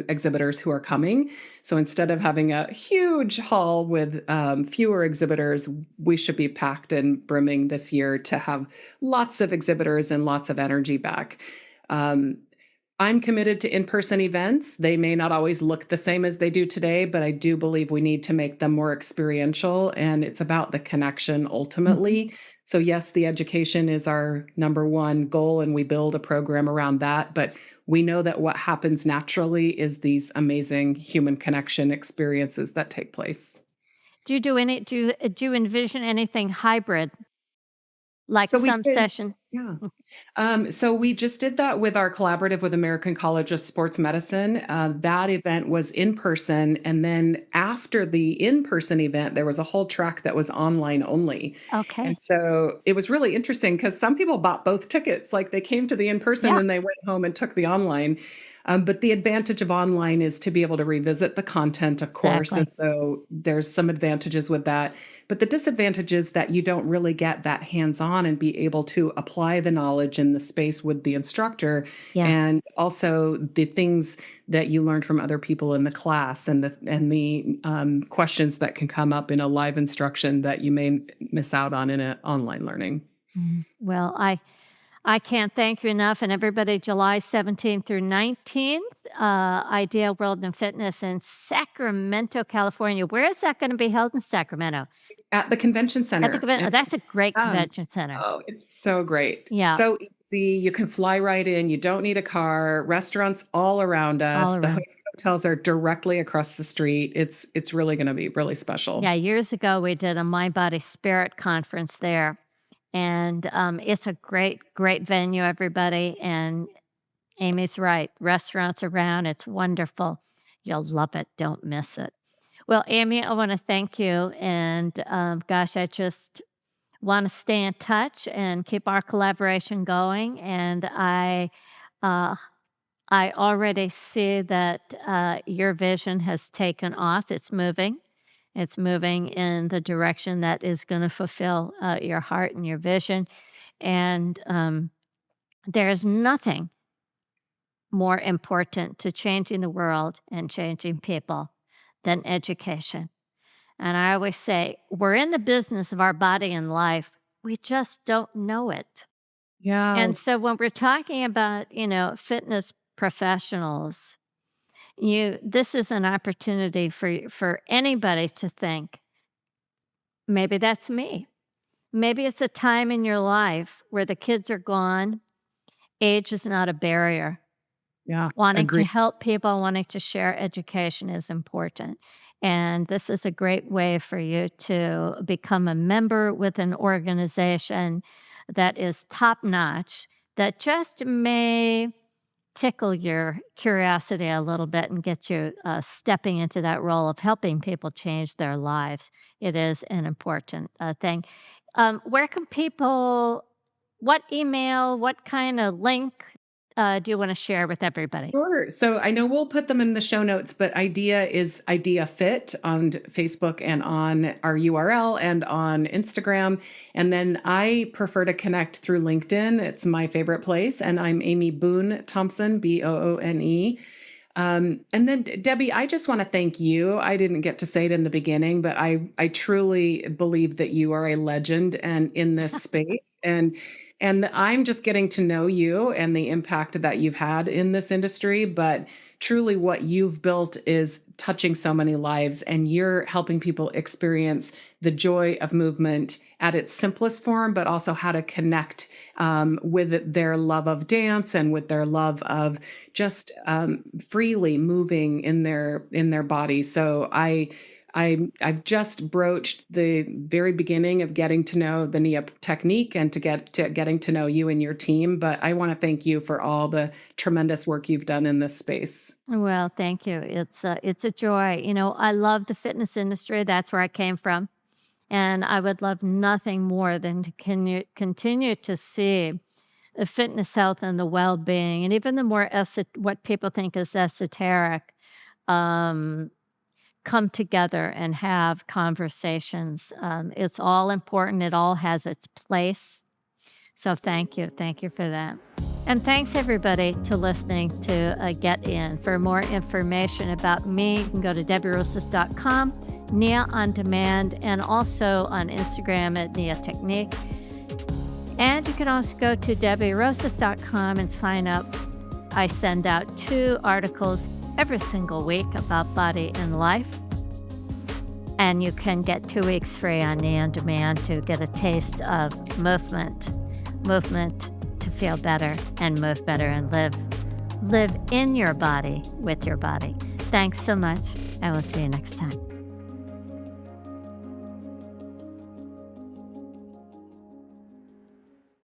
exhibitors who are coming. So instead of having a huge hall with fewer exhibitors, we should be packed and brimming this year to have lots of exhibitors and lots of energy back. Um, I'm committed to in-person events. They may not always look the same as they do today, but I do believe we need to make them more experiential, and it's about the connection Mhm. ultimately. So yes, the education is our number one goal and we build a program around that, but we know that what happens naturally is these amazing human connection experiences that take place. Do you envision anything hybrid, like So we some did. session? Yeah. Mm. So we just did that with our collaborative with American College of Sports Medicine. That event was in person, and then after the in-person event, there was a whole track that was online only. Okay. And so it was really interesting because some people bought both tickets, like they came to the in-person Yeah. and they went home and took the online. But the advantage of online is to be able to revisit the content, of course, and Exactly. so there's some advantages with that. But the disadvantage is that you don't really get that hands-on and be able to apply the knowledge in the space with the instructor, Yeah. and also the things that you learned from other people in the class, and the questions that can come up in a live instruction that you may miss out on in an online learning. Well, I can't thank you enough, and everybody, July 17th through 19th, Idea World and Fitness in Sacramento, California. Where is that gonna be held in Sacramento? At the convention At the center. conven that's a great Yeah. convention center. Oh, it's so great. Yeah, So easy. You can fly right in. You don't need a car. Restaurants all around all us. The around. host hotels are directly across the street. It's really going to be really special. Yeah, years ago, we did a Mind, Body, Spirit conference there, and, it's a great, great venue, everybody, and Amy's right, restaurants around, it's wonderful. You'll love it, don't miss it. Well, Amy, I wanna thank you, and, gosh, I just wanna stay in touch and keep our collaboration going, and uh, I already see that, your vision has taken off, it's moving. It's moving in the direction that is gonna fulfill, your heart and your vision, and, there's nothing more important to changing the world and changing people than education. And I always say, we're in the business of our body and life. We just don't know it. And so Yes. when we're talking about, fitness professionals, this is an opportunity for anybody to think, maybe that's me. Maybe it's a time in your life where the kids are gone. Age is not a barrier. Yeah, Wanting to agree. help people, wanting to share education is important. And this is a great way for you to become a member with an organization that is top notch, that just may tickle your curiosity a little bit and get you stepping into that role of helping people change their lives. It is an important thing. Where can people, what email, what kind of link do you want to share with everybody? Sure. So I know we'll put them in the show notes, but Idea is Idea Fit on Facebook and on our URL and on Instagram. And then I prefer to connect through LinkedIn. It's my favorite place. And I'm Amy Boone Thompson, Boone. And then Debbie, I just want to thank you. I didn't get to say it in the beginning, but I truly believe that you are a legend and in this space. And I'm just getting to know you and the impact that you've had in this industry. But truly, what you've built is touching so many lives, and you're helping people experience the joy of movement at its simplest form, but also how to connect with their love of dance and with their love of just freely moving in their body. So I've just broached the very beginning of getting to know the NIA technique and to getting to know you and your team. But I want to thank you for all the tremendous work you've done in this space. Well, thank you. It's a joy. I love the fitness industry. That's where I came from. And I would love nothing more than to continue to see the fitness, health, and the well-being, and even the more what people think is esoteric, um, come together and have conversations. It's all important. It all has its place. So thank you for that. And thanks everybody to listening to Get In. For more information about me, you can go to debbierosas.com, Nia on Demand, and also on Instagram at Nia Technique. And you can also go to debbierosas.com and sign up. I send out 2 articles every single week about body and life. And you can get 2 weeks free on Nia on Demand to get a taste of movement to feel better and move better and live in your body with your body. Thanks so much, and we'll see you next time.